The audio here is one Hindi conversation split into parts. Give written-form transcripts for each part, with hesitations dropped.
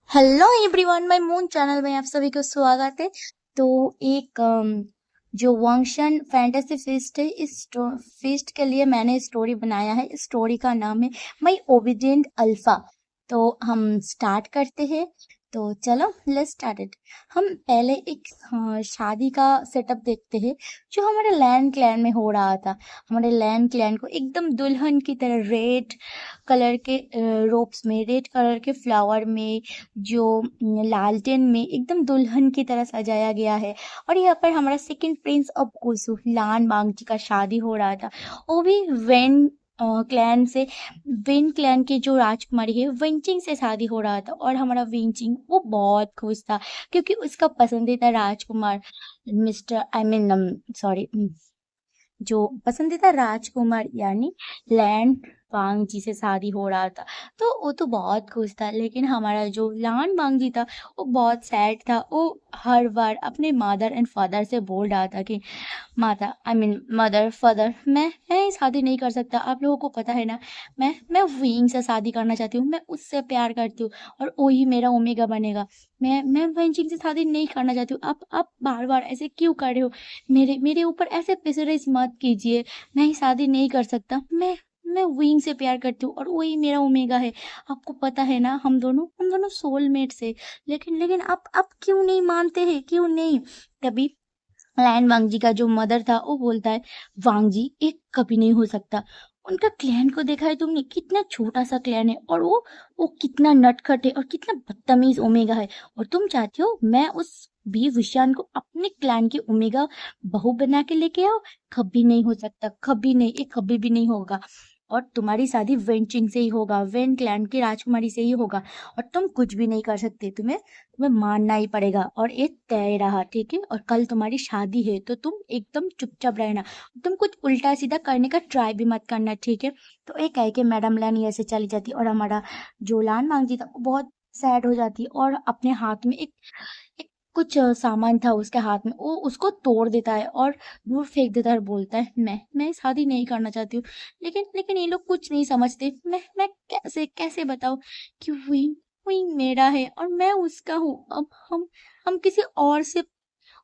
Hello everyone, my moon channel में आप सभी को स्वागत है। तो एक जो वंशन फैंटेसी फीस्ट है, इस फीस्ट के लिए मैंने स्टोरी बनाया है। इस स्टोरी का नाम है माय ओबीडिएंट अल्फा। तो हम स्टार्ट करते हैं। तो चलो लेट्स स्टार्ट इट। हम पहले एक शादी का सेटअप देखते हैं जो हमारे लैंड क्लैन में हो रहा था। हमारे लैंड क्लैन को एकदम दुल्हन की तरह रेड कलर के रोब्स में, रेड कलर के फ्लावर में, जो लालटेन में एकदम दुल्हन की तरह सजाया गया है। और यहाँ पर हमारा सेकंड प्रिंस ऑफ कुसु लान मांगटी का शादी हो रहा था। वो भी वेन क्लैन से, वेन क्लैन की जो राजकुमारी है विंचिंग से शादी हो रहा था। और हमारा विंचिंग वो बहुत खुश था क्योंकि उसका पसंदीदा राजकुमार मिस्टर आई मीन सॉरी जो पसंदीदा राजकुमार यानी लैंड वांग जी से शादी हो रहा था। तो वो तो बहुत खुश था, लेकिन हमारा जो लान वांग जी था वो बहुत सैड था। वो हर बार अपने मदर एंड फादर से बोल रहा था कि माता आई मीन मदर फादर, मैं शादी नहीं कर सकता। आप लोगों को पता है ना, मैं विंग से शादी करना चाहती हूँ, मैं उससे प्यार करती हूँ और वही मेरा ओमेगा बनेगा। मैं वेंचिंग से शादी नहीं करना चाहती हूँ। आप बार बार ऐसे क्यों कर रहे हो? मेरे मेरे ऊपर ऐसे प्रेशराइज मत कीजिए। मैं ही शादी नहीं कर सकता। मैं विंग से प्यार करती हूँ और वही मेरा ओमेगा है। आपको पता है ना, हम दोनों सोलमेट्स है। लेकिन लेकिन आप क्यों नहीं मानते हैं? क्यों नहीं? तभी लैन वांग जी का जो मदर था वो बोलता है, वांग जी एक कभी नहीं हो सकता। उनका क्लैन को देखा है तुमने? कितना छोटा सा क्लैन है और वो कितना नटखट है और कितना बदतमीज ओमेगा है। और तुम चाहती हो मैं उस बी विशान को अपने क्लैन की ओमेगा बहू बना के लेके आओ? कभी नहीं हो सकता, कभी नहीं, ये कभी भी नहीं होगा। और तुम्हारी शादी वेंचिंग से ही होगा, वेन क्लैन की राजकुमारी से ही होगा। और तुम कुछ भी नहीं कर सकते, तुम्हें मानना ही पड़ेगा। और ये तय रहा, ठीक है? और कल तुम्हारी शादी है तो तुम एकदम चुपचाप रहना। तुम कुछ उल्टा सीधा करने का ट्राई भी मत करना, ठीक है? तो ये कह के मैडम लान ऐसे चली जाती और हमारा जो लान मांगती था वो बहुत सैड हो जाती और अपने हाथ में एक कुछ सामान था उसके हाथ में, वो उसको तोड़ देता है और दूर फेंक देता है और बोलता है, मैं शादी नहीं करना चाहती हूँ। लेकिन लेकिन ये लोग कुछ नहीं समझते। मैं कैसे कैसे बताऊं कि वही मेरा है और मैं उसका हूँ। अब हम किसी और से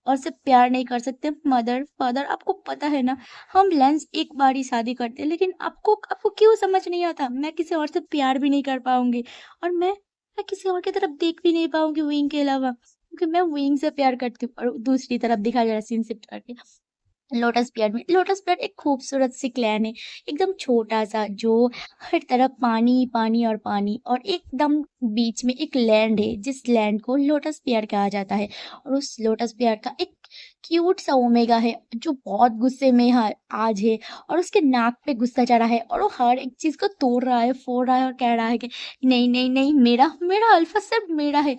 प्यार नहीं कर सकते। मदर फादर, आपको पता है ना, हम लेंस एक बार ही शादी करते हैं, लेकिन आपको क्यों समझ नहीं आता? मैं किसी और से प्यार भी नहीं कर पाऊंगी और मैं किसी और की तरफ देख भी नहीं पाऊंगी विंग के अलावा, क्योंकि मैं विंग से प्यार करती हूँ। और दूसरी तरफ दिखा जा रहा सीन शिफ्ट करके लोटस पियर में, लोटस पियर एक खूबसूरत सी क्लैन है, एकदम छोटा सा, जो हर तरफ पानी पानी और पानी, और एकदम बीच में एक लैंड है जिस लैंड को लोटस पियर कहा जाता है। और उस लोटस पियर का एक क्यूट सा ओमेगा है जो बहुत गुस्से में है आज है। और उसके नाक पे गुस्सा चढ़ा है और वो हर एक चीज को तोड़ रहा है, फोड़ रहा है और कह रहा है कि नहीं नहीं नहीं, मेरा मेरा अल्फा सिर्फ मेरा है।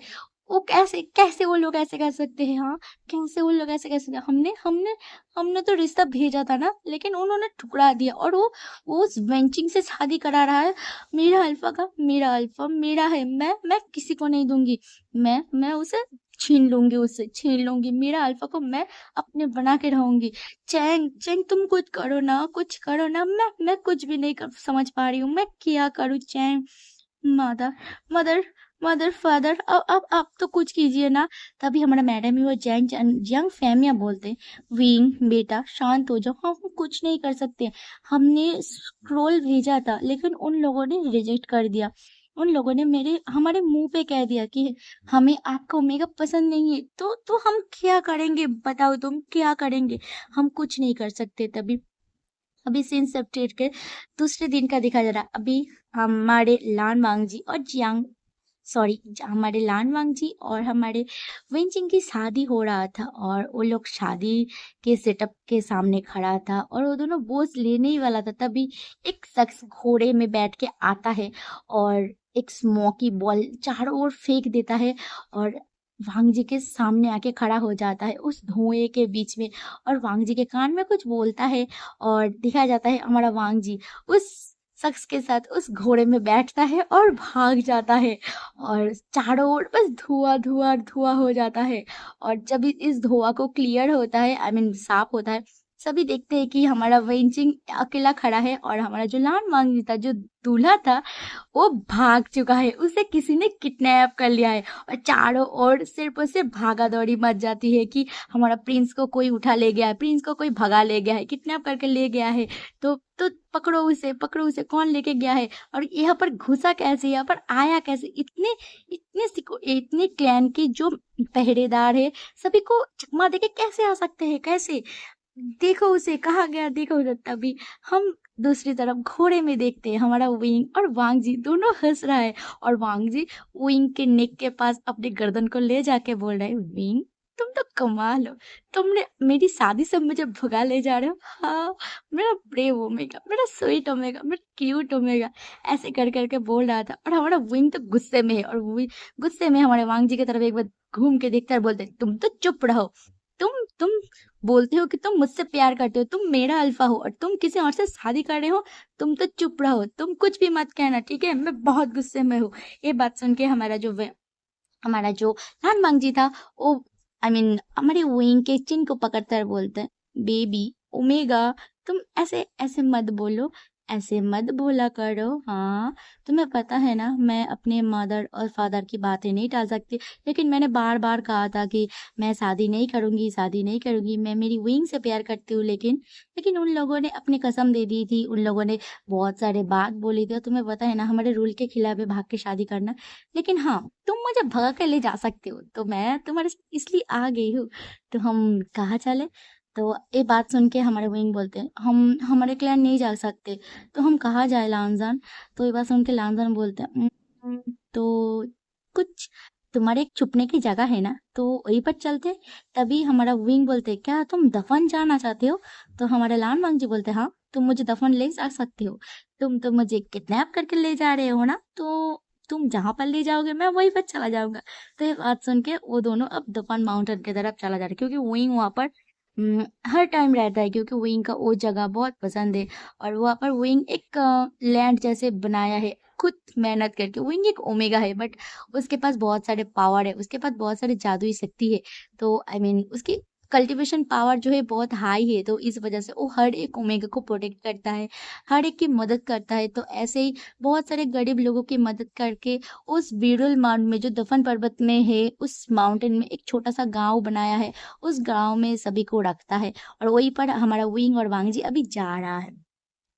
वो कैसे कैसे वो लोग ऐसे कर सकते हैं? हाँ, कैसे वो लोग ऐसे कर सकते हैं? हमने हमने हमने तो रिश्ता भेजा था ना, लेकिन उन्होंने ठुकरा दिया। और वो उस वेंचिंग से शादी करा रहा है मेरा अल्फा का। मेरा अल्फा मेरा है, मैं किसी को नहीं दूंगी। मैं उसे छीन लूंगी, उससे छीन लूंगी। मेरा अल्फा को मैं अपने बना के रहूंगी। चैंग चैंग, तुम कुछ करो ना, कुछ करो ना। मैं कुछ भी नहीं समझ पा रही हूँ, मैं क्या करूँ चैंग? मदर मदर मदर फादर, अब आप तो कुछ कीजिए ना। तभी हमारा मैडम ही वो जैंग यंग फैमिया बोलते हैं, विंग बेटा शांत हो जाओ, हम कुछ नहीं कर सकते। हमने स्क्रोल भेजा था लेकिन उन लोगों ने रिजेक्ट कर दिया। उन लोगों ने मेरे हमारे मुंह पे कह दिया कि हमें आपका ओमेगा पसंद नहीं है। तो हम क्या करेंगे बताओ, तुम क्या करेंगे? हम कुछ नहीं कर सकते। तभी अभी सीन सब के दूसरे दिन का दिखा जा रहा। अभी हमारे लान वांग जी और जियांग सॉरी हमारे लान वांग जी और हमारे वेंचिंग की शादी हो रहा था। और वो लोग शादी के सेटअप के सामने खड़ा था और वो दोनों बोझ लेने ही वाला था। तभी एक शख्स घोड़े में बैठ के आता है और एक स्मोकी बॉल चारों ओर फेंक देता है और वांग जी के सामने आके खड़ा हो जाता है उस धुएं के बीच में। और वांग जी के कान में कुछ बोलता है और दिखाया जाता है हमारा वांग जी उस शख्स के साथ उस घोड़े में बैठता है और भाग जाता है। और चारों ओर बस धुआं धुआं धुआं हो जाता है। और जब इस धुआं को क्लियर होता है, आई मीन साफ होता है, सभी देखते हैं कि हमारा वेंचिंग अकेला खड़ा है और हमारा जो लान मांगनी था, जो दूल्हा था, वो भाग चुका है। उसे किसी ने किडनैप कर लिया है और चारों ओर सिर्फ और सिर्फ भागा दौड़ी मच जाती है कि हमारा प्रिंस को कोई उठा ले गया है, प्रिंस को कोई भगा ले गया है, किडनैप करके ले गया है। तो पकड़ो उसे, कौन लेके गया है और यहाँ पर घुसा कैसे, यहाँ पर आया कैसे। इतने इतने क्लैन के जो पहरेदार है, सभी को चकमा देके कैसे आ सकते हैं, कैसे? देखो उसे, कहा गया देखो उसे। तभी हम दूसरी तरफ घोड़े में देखते हैं हमारा विंग और वांग जी दोनों हंस रहा है, और वांग जी विंग के नेक के पास अपनी गर्दन को ले जाके बोल रहे हैं, विंग तुम तो कमाल हो, तुमने मेरी शादी से मुझे भगा ले जा रहे हो। हाँ, मेरा ब्रेव ओमेगा, मेरा स्वीट ओमेगा, मेरा क्यूट ओमेगा, ऐसे कर करके बोल रहा था। और हमारा विंग तो गुस्से में है, और वो गुस्से में हमारे वांग जी की तरफ एक बार घूम के देखता है, बोलते हैं, तुम तो चुप रहो। तुम बोलते हो कि तुम मुझसे प्यार करते हो, तुम मेरा अल्फा हो, और तुम किसी और से शादी कर रहे हो। तुम तो चुप रहो, तुम कुछ भी मत कहना, ठीक है? मैं बहुत गुस्से में हूँ। ये बात सुन के हमारा जो लान जी था, वो हमारे विंग के चिन को पकड़कर बोलते हैं, बेबी ओमेगा, तुम ऐसे ऐसे मत बोलो, ऐसे मत बोला करो। हाँ, तुम्हें पता है ना, मैं अपने मदर और फादर की बातें नहीं टाल सकती, लेकिन मैंने बार बार कहा था कि मैं शादी नहीं करूंगी, शादी नहीं करूंगी, मैं मेरी विंग से प्यार करती हूँ। लेकिन उन लोगों ने अपनी कसम दे दी थी, उन लोगों ने बहुत सारे बात बोली थी, और तुम्हें पता है ना, हमारे रूल के खिलाफ है भाग के शादी करना। लेकिन हाँ, तुम मुझे भगा के ले जा सकते हो, तो मैं तुम्हारे साथ इसलिए आ गई हूँ। तो हम कहाँ चले? तो ये बात सुन के हमारे विंग बोलते हैं, हम हमारे क्लैन नहीं जा सकते, तो हम कहाँ जाए लांजान? तो ये बात सुन के लांजान बोलते हैं, तो कुछ तुम्हारे एक छुपने की जगह है ना, तो वहीं पर चलते। तभी हमारा विंग बोलते हैं, क्या तुम दफन जाना चाहते हो? तो हमारे लान वांग जी बोलते हैं, हाँ, तुम मुझे दफन ले जा सकते हो, तुम तो मुझे किडनैप करके ले जा रहे हो ना, तो तुम जहां पर ले जाओगे मैं वहीं पर चला जाऊंगा। तो ये बात सुन के वो दोनों अब दफन माउंटेन की तरफ चला जा रहा है, क्योंकि विंग वहां पर हर टाइम रहता है, क्योंकि विंग का वो जगह बहुत पसंद है। और वहां पर विंग एक लैंड जैसे बनाया है, खुद मेहनत करके। विंग एक ओमेगा है, बट उसके पास बहुत सारे पावर है, उसके पास बहुत सारे जादुई शक्ति है। तो उसकी कल्टीवेशन पावर जो है बहुत हाई है, तो इस वजह से वो हर एक ओमेगा को प्रोटेक्ट करता है, हर एक की मदद करता है। तो ऐसे ही बहुत सारे गरीब लोगों की मदद करके उस बीरुल माउंट में, जो दफन पर्वत में है, उस माउंटेन में एक छोटा सा गांव बनाया है, उस गांव में सभी को रखता है। और वहीं पर हमारा विंग और वांग जी अभी जा रहा है।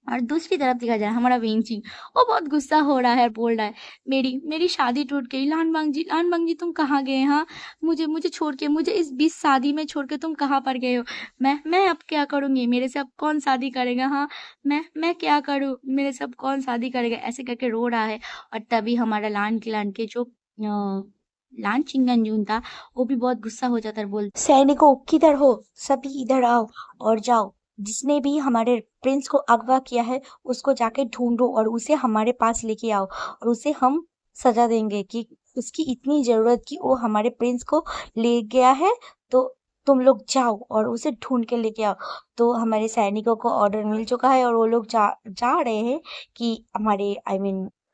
और दूसरी तरफ देखा जाए, हमारा वेंची वो बहुत गुस्सा हो रहा है, बोल रहा है, मेरी मेरी शादी टूट गई। लान बंग जी तुम कहाँ गए? हाँ, मुझे मुझे छोड़ के, मुझे इस 20 शादी में छोड़ के तुम कहाँ पर गए हो? मैं अब क्या करूंगी? मेरे से अब कौन शादी करेगा? हाँ, मैं क्या करूँ? मेरे से अब कौन शादी करेगा? ऐसे करके रो रहा है। और तभी हमारा लान के जो लान चिंगन था, वो भी बहुत गुस्सा हो जाता है, बोलता, सैनिकों किधर हो? सभी इधर आओ और जाओ, जिसने भी हमारे प्रिंस को अगवा किया है उसको जाके ढूंढो और उसे हमारे पास लेके आओ, और उसे हम सजा देंगे कि उसकी इतनी जरूरत कि वो हमारे प्रिंस को ले गया है। तो तुम लोग जाओ और उसे ढूंढ के लेके आओ। तो हमारे सैनिकों को ऑर्डर मिल चुका है और वो लोग जा जा रहे हैं कि हमारे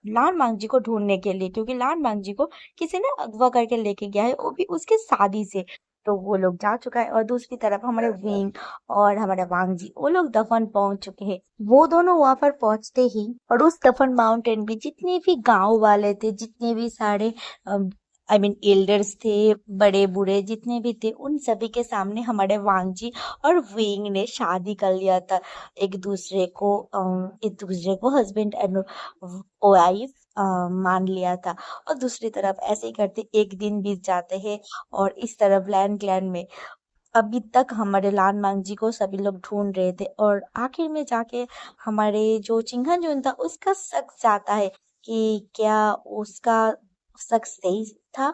लान मांग जी को ढूंढने के लिए, क्योंकि लान मांग जी को किसी ने अगवा करके लेके गया है, वो भी उसके शादी से। तो वो लोग जा चुका है, और दूसरी तरफ हमारे विंग और हमारे वांग जी वो लोग दफन पहुंच चुके हैं। वो दोनों वहां पर पहुंचते ही, और उस दफन माउंटेन पे जितने भी गांव वाले थे, जितने भी सारे एल्डर्स थे, बड़े बूढ़े जितने भी थे, उन सभी के सामने हमारे वांग जी और विंग ने शादी कर लिया था। एक दूसरे को हस्बैंड एंड वाइफ मान लिया था। और दूसरी तरफ ऐसे ही करते एक दिन बीत जाते हैं, और इस तरफ लैंड क्लैन में अभी तक हमारे लान मांग जी को सभी लोग ढूंढ रहे थे, और आखिर में जाके हमारे जो चिंघन जोन था उसका शक जाता है कि क्या उसका शक सही था।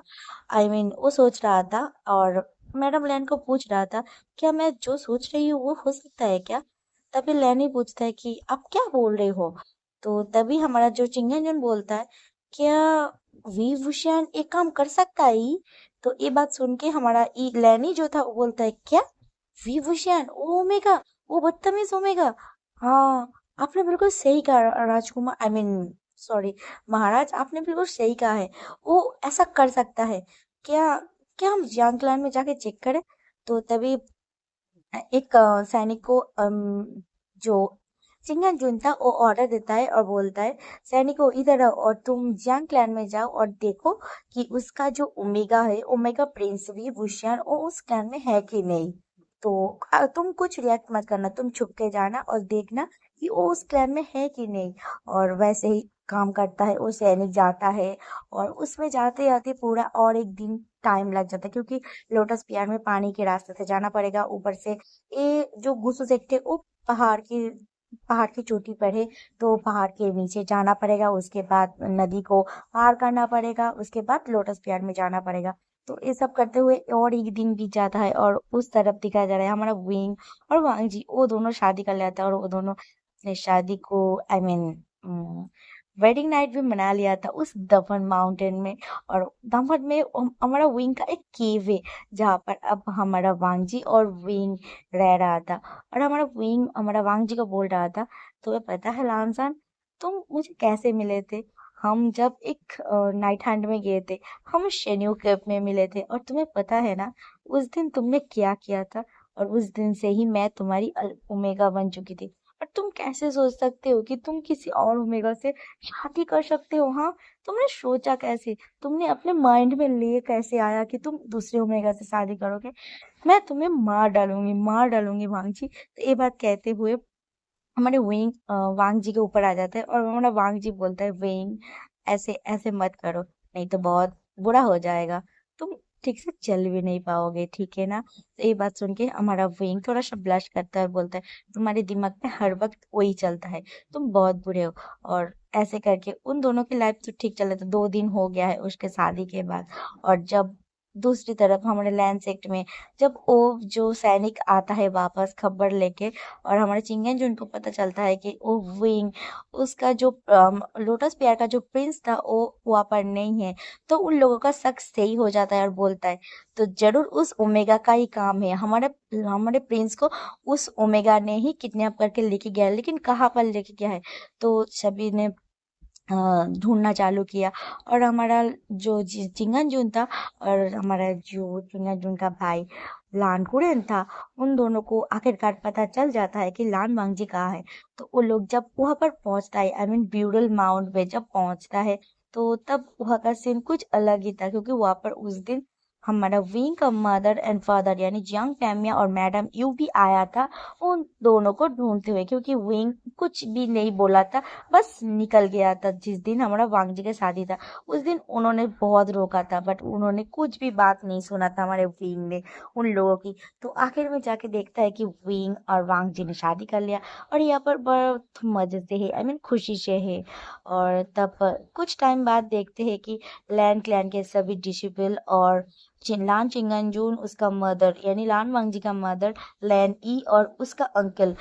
वो सोच रहा था, और मैडम लैन को पूछ रहा था, क्या मैं जो सोच रही हूँ वो हो सकता है क्या? तभी लैन ही पूछता है कि आप क्या बोल रहे हो? तो तभी हमारा जो चिंघन जोन बोलता है, क्या विभूषण एक काम कर सकता है? तो ये बात सुन के हमारा लैनी जो था वो बोलता है, क्या विभूषण? ओ ओमेगा, वो बदतमीज ओमेगा। हाँ, आपने बिल्कुल सही कहा राजकुमार, सॉरी महाराज, आपने बिल्कुल सही कहा है, वो ऐसा कर सकता है। क्या क्या हम यांग क्लैन में जाके चेक करें? तो तभी एक सैनिक को जो चिंगन जुनता वो ऑर्डर देता है और बोलता है सैनिकों इधर आओ और तुम जियांग क्लैन में जाओ और देखो कि उसका जो ओमेगा है ओमेगा प्रिंस भी वुशियन वो उस क्लैन में है कि नहीं। तो तुम कुछ रिएक्ट मत करना, तुम छुप के जाना और देखना कि वो उस क्लैन में है कि नहीं। और वैसे ही काम करता है, वो सैनिक जाता है और उसमें जाते जाते पूरा और एक दिन टाइम लग जाता है, क्योंकि लोटस पियर में पानी के रास्ते से जाना पड़ेगा। ऊपर से ये जो गुसु सेक्टे वो पहाड़ की चोटी पर है, तो पहाड़ के नीचे जाना पड़ेगा। उसके बाद नदी को पार करना पड़ेगा, उसके बाद लोटस पियर में जाना पड़ेगा। तो ये सब करते हुए और एक दिन बीत जाता है और उस तरफ दिखाया जा रहा है हमारा विंग और वांग जी, वो दोनों शादी कर लेता है और वो दोनों अपने शादी को आई मीन वेडिंग नाइट भी मना लिया था उस दफन माउंटेन में। और दफन में हमारा विंग का एक केव है जहाँ पर अब हमारा वांग जी और विंग रह रहा था। और हमारा वांग जी को बोल रहा था, तुम्हें पता है लानसान, तुम मुझे कैसे मिले थे? हम जब एक नाइट हंट में गए थे, हम शेन्यू केव में मिले थे, और तुम्हें पता है ना उस दिन तुमने क्या किया था? और उस दिन से ही मैं तुम्हारी ओमेगा बन चुकी थी। और तुम कैसे सोच सकते हो कि तुम किसी और ओमेगा से शादी कर सकते हो? हाँ, तुमने सोचा कैसे? तुमने अपने माइंड में लिए कैसे आया कि तुम दूसरे ओमेगा से शादी करोगे? मैं तुम्हें मार डालूंगी वांग जी। तो ये बात कहते हुए हमारे वांग जी के ऊपर आ जाता है और हमारा वांग जी बोलता है, वेंग ऐसे ऐसे मत करो, नहीं तो बहुत बुरा हो जाएगा, तुम ठीक से चल भी नहीं पाओगे, ठीक है ना? तो ये बात सुन के हमारा वेंग थोड़ा सा ब्लश करता है और बोलता है, तुम्हारे दिमाग में हर वक्त वही चलता है, तुम बहुत बुरे हो। और ऐसे करके उन दोनों की लाइफ तो ठीक चल रहा था, 2 दिन हो गया है उसके शादी के बाद। और जब दूसरी तरफ हमारे लैंड सेक्ट में जब वो जो सैनिक आता है वापस खबर लेके, और हमारे चिंगेन जुन को पता चलता है कि वो विंग उसका जो लोटस पेयर का जो प्रिंस था वो वहाँ पर नहीं है, तो उन लोगों का शक सही हो जाता है और बोलता है, तो जरूर उस ओमेगा का ही काम है, हमारे हमारे प्रिंस को उस ओमेगा ने ही किडनैप करके लेके गया है, लेकिन कहाँ पर लेके गया है? तो सभी ने ढूंढना चालू किया। और हमारा जो चिंगन जुन था और हमारा जो चिंगन जुन का भाई लान कुरेन था, उन दोनों को आखिरकार पता चल जाता है कि लान वांगजी कहाँ है। तो वो लोग जब वहां पर पहुंचता है, आई मीन ब्यूरल माउंट पे जब पहुंचता है, तो तब वहां का सीन कुछ अलग ही था, क्योंकि वहां पर उस दिन हमारा विंग का मदर एंड फादर यानी जियांग फैमिया और मैडम यू भी आया था उन दोनों को ढूंढते हुए, क्योंकि विंग कुछ भी नहीं बोला था, बस निकल गया था। जिस दिन हमारा वांगजी का शादी था उस दिन उन्होंने बहुत रोका था, बट उन्होंने कुछ भी बात नहीं सुना था हमारे विंग ने उन लोगों की। तो आखिर में जाके देखता है कि विंग और वांगजी ने शादी कर लिया और यहाँ पर बहुत मजे से है, आई मीन खुशी से है। और तब कुछ टाइम बाद देखते हैं कि लैन क्लैन के सभी डिसिपल और लान चिंगनजून उसका मदर यानी लान वांगजी का मदर लैन ई और उसका अंकल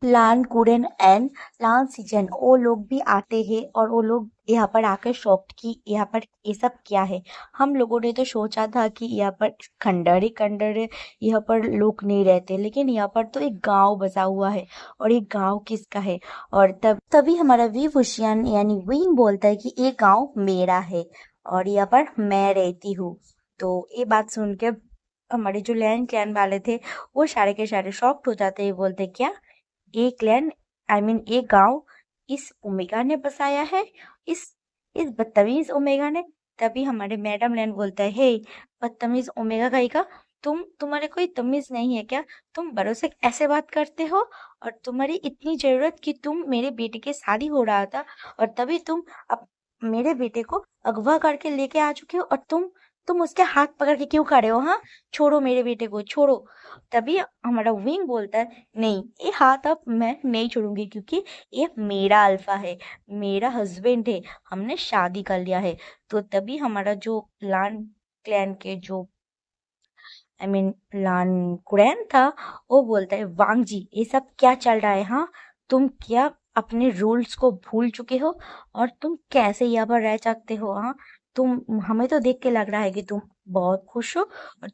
लान कुरेन एंड लान सीजन वो लोग भी आते हैं, और वो लोग यहाँ पर आकर शॉक्ड कि यहाँ पर ये सब क्या है। हम लोगों ने तो सोचा था कि यहाँ पर खंडर ही खंडर है, यहाँ पर लोग नहीं रहते, लेकिन यहाँ पर तो एक गांव बसा हुआ है, और ये गांव किसका है? और तभी हमारा वी वुशियन यानी विंग बोलता है कि ये गांव मेरा है और यहाँ पर मैं रहती हूँ। तो ये बात सुन के हमारे जो लैंड क्लैन वाले थे वो सारे के सारे शॉक्ड हो जाते हैं, बोलते क्या ये क्लैन आई मीन ये गांव इस ओमेगा ने बसाया है, इस इस बदतमीज ओमेगा ने? तभी हमारे मैडम लैंड बोलता है, हे बदतमीज ओमेगा का ही का, तुम्हारे कोई तमीज नहीं है क्या? तुम बड़ों से ऐसे बात करते हो? और तुम्हारी इतनी जरूरत कि तुम मेरे बेटे के शादी हो रहा था और तभी तुम अब मेरे बेटे को अगवा करके लेके आ चुके हो, और तुम उसके हाथ पकड़ के क्यों खड़े हो? हाँ, छोड़ो मेरे बेटे को, छोड़ो। तभी हमारा विंग बोलता है, नहीं ये हाथ अब मैं नहीं छोड़ूंगी, क्योंकि ये मेरा अल्फा है, मेरा हस्बैंड है, हमने शादी कर लिया है। तो तभी हमारा जो लान क्लैन के जो आई मीन लान कुरैन था वो बोलता है, वांग जी ये सब क्या चल रहा है? हाँ, तुम क्या अपने रूल्स को भूल चुके हो? और तुम कैसे यहाँ पर रह सकते हो? हाँ, तुम हमें तो देख के लग रहा है कि तुम बहुत खुश हो, और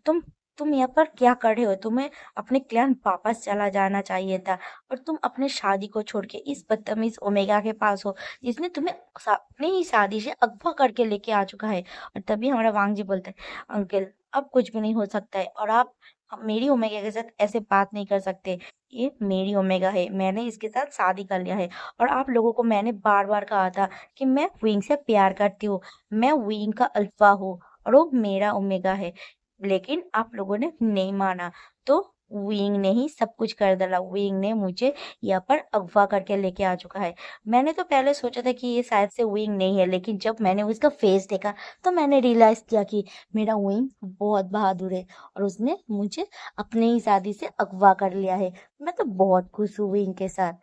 तुम यहाँ पर क्या कर रहे हो? तुम्हें अपने क्लैन वापस चला जाना चाहिए था और तुम अपने शादी को छोड़ के इस बदतमीज ओमेगा के पास हो, जिसने तुम्हें अपनी ही शादी से अगवा करके लेके आ चुका है। और तभी हमारा वांग जी बोलता है, अंकल अब कुछ भी नहीं हो सकता है और आप मेरी ओमेगा के साथ ऐसे बात नहीं कर सकते। ये मेरी ओमेगा है, मैंने इसके साथ शादी कर लिया है और आप लोगों को मैंने बार बार कहा था कि मैं विंग से प्यार करती हूँ, मैं विंग का अल्फा हूँ और वो मेरा ओमेगा है, लेकिन आप लोगों ने नहीं माना। तो विंग ने ही सब कुछ कर डाला, विंग ने मुझे यहाँ पर अगवा करके लेके आ चुका है। मैंने तो पहले सोचा था कि ये शायद से विंग नहीं है, लेकिन जब मैंने उसका फेस देखा तो मैंने रियलाइज किया कि मेरा विंग बहुत बहादुर है और उसने मुझे अपने ही शादी से अगवा कर लिया है। मैं तो बहुत खुश हूँ विंग के साथ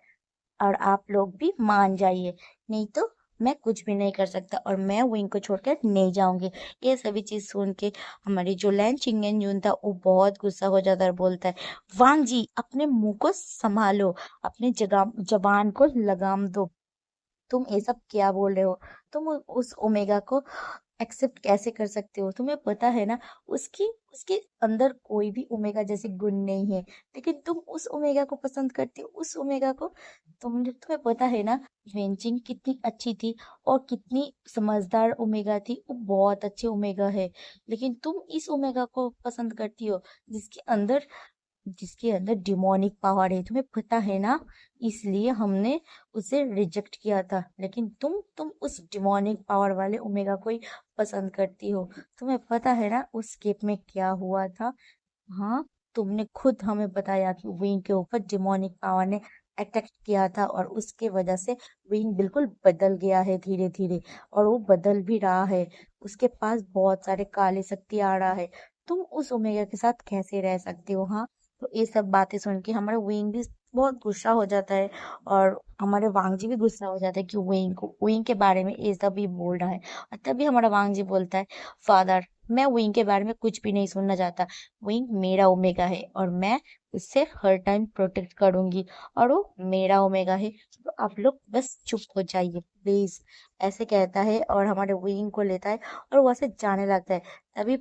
और आप लोग भी मान जाइए, नहीं तो मैं कुछ भी नहीं कर सकता और मैं विंग को छोड़कर नहीं जाऊंगी। ये सभी चीज सुन के हमारी जो लैन चिंगन जून था वो बहुत गुस्सा हो जाता है और बोलता है, वांग जी अपने मुंह को संभालो, अपने जगह जबान को लगाम दो, तुम ये सब क्या बोल रहे हो? तुम उस ओमेगा को एक्सेप्ट कैसे कर सकते हो? तुम्हें पता है ना उसकी उसके अंदर कोई भी ओमेगा जैसे गुण नहीं है, लेकिन तुम उस ओमेगा को पसंद करती हो, उस ओमेगा को। तुम्हें पता है ना वेंचिंग कितनी अच्छी थी और कितनी समझदार ओमेगा थी, वो बहुत अच्छे ओमेगा है, लेकिन तुम इस ओमेगा को पसंद करती हो जिसके अंदर जिसके अंदर डिमोनिक पावर है, तुम्हें पता है ना, इसलिए हमने उसे रिजेक्ट किया था। लेकिन तुम उस डिमोनिक पावर वाले ओमेगा को ही पसंद करती हो। तुम्हें पता है ना उस केप में क्या हुआ था? हाँ, तुमने खुद हमें बताया कि विंग के ऊपर डिमोनिक पावर ने अटैक किया था और उसके वजह से विंग बिल्कुल बदल गया है धीरे धीरे, और वो बदल भी रहा है। उसके पास बहुत सारे काले शक्ति आ रहा है। तुम उस ओमेगा के साथ कैसे रह सकते हो? हाँ, तो ये सब बातें सुन के हमारा विंग भी बहुत गुस्सा हो जाता है और हमारे वांग जी भी गुस्सा हो जाता है कि विंग के बारे में ये सब भी बोल रहा है। और तभी हमारा वांग जी बोलता है, फादर मैं विंग के बारे में कुछ भी नहीं सुनना चाहता, विंग मेरा ओमेगा है और मैं उससे हर टाइम प्रोटेक्ट करूंगी और वो मेरा ओमेगा है, तो आप लोग बस चुप हो जाइए प्लीज, ऐसे कहता है और हमारे विंग को लेता है और वहां से जाने लगता है। तभी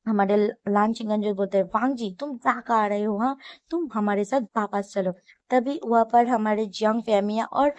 हमारे लांचिंगन जो बोलते हैं, वांग जी तुम क्या कर रहे हो? हाँ, तुम हमारे साथ वापस चलो। तभी वहां पर हमारे जियांग फेमिया और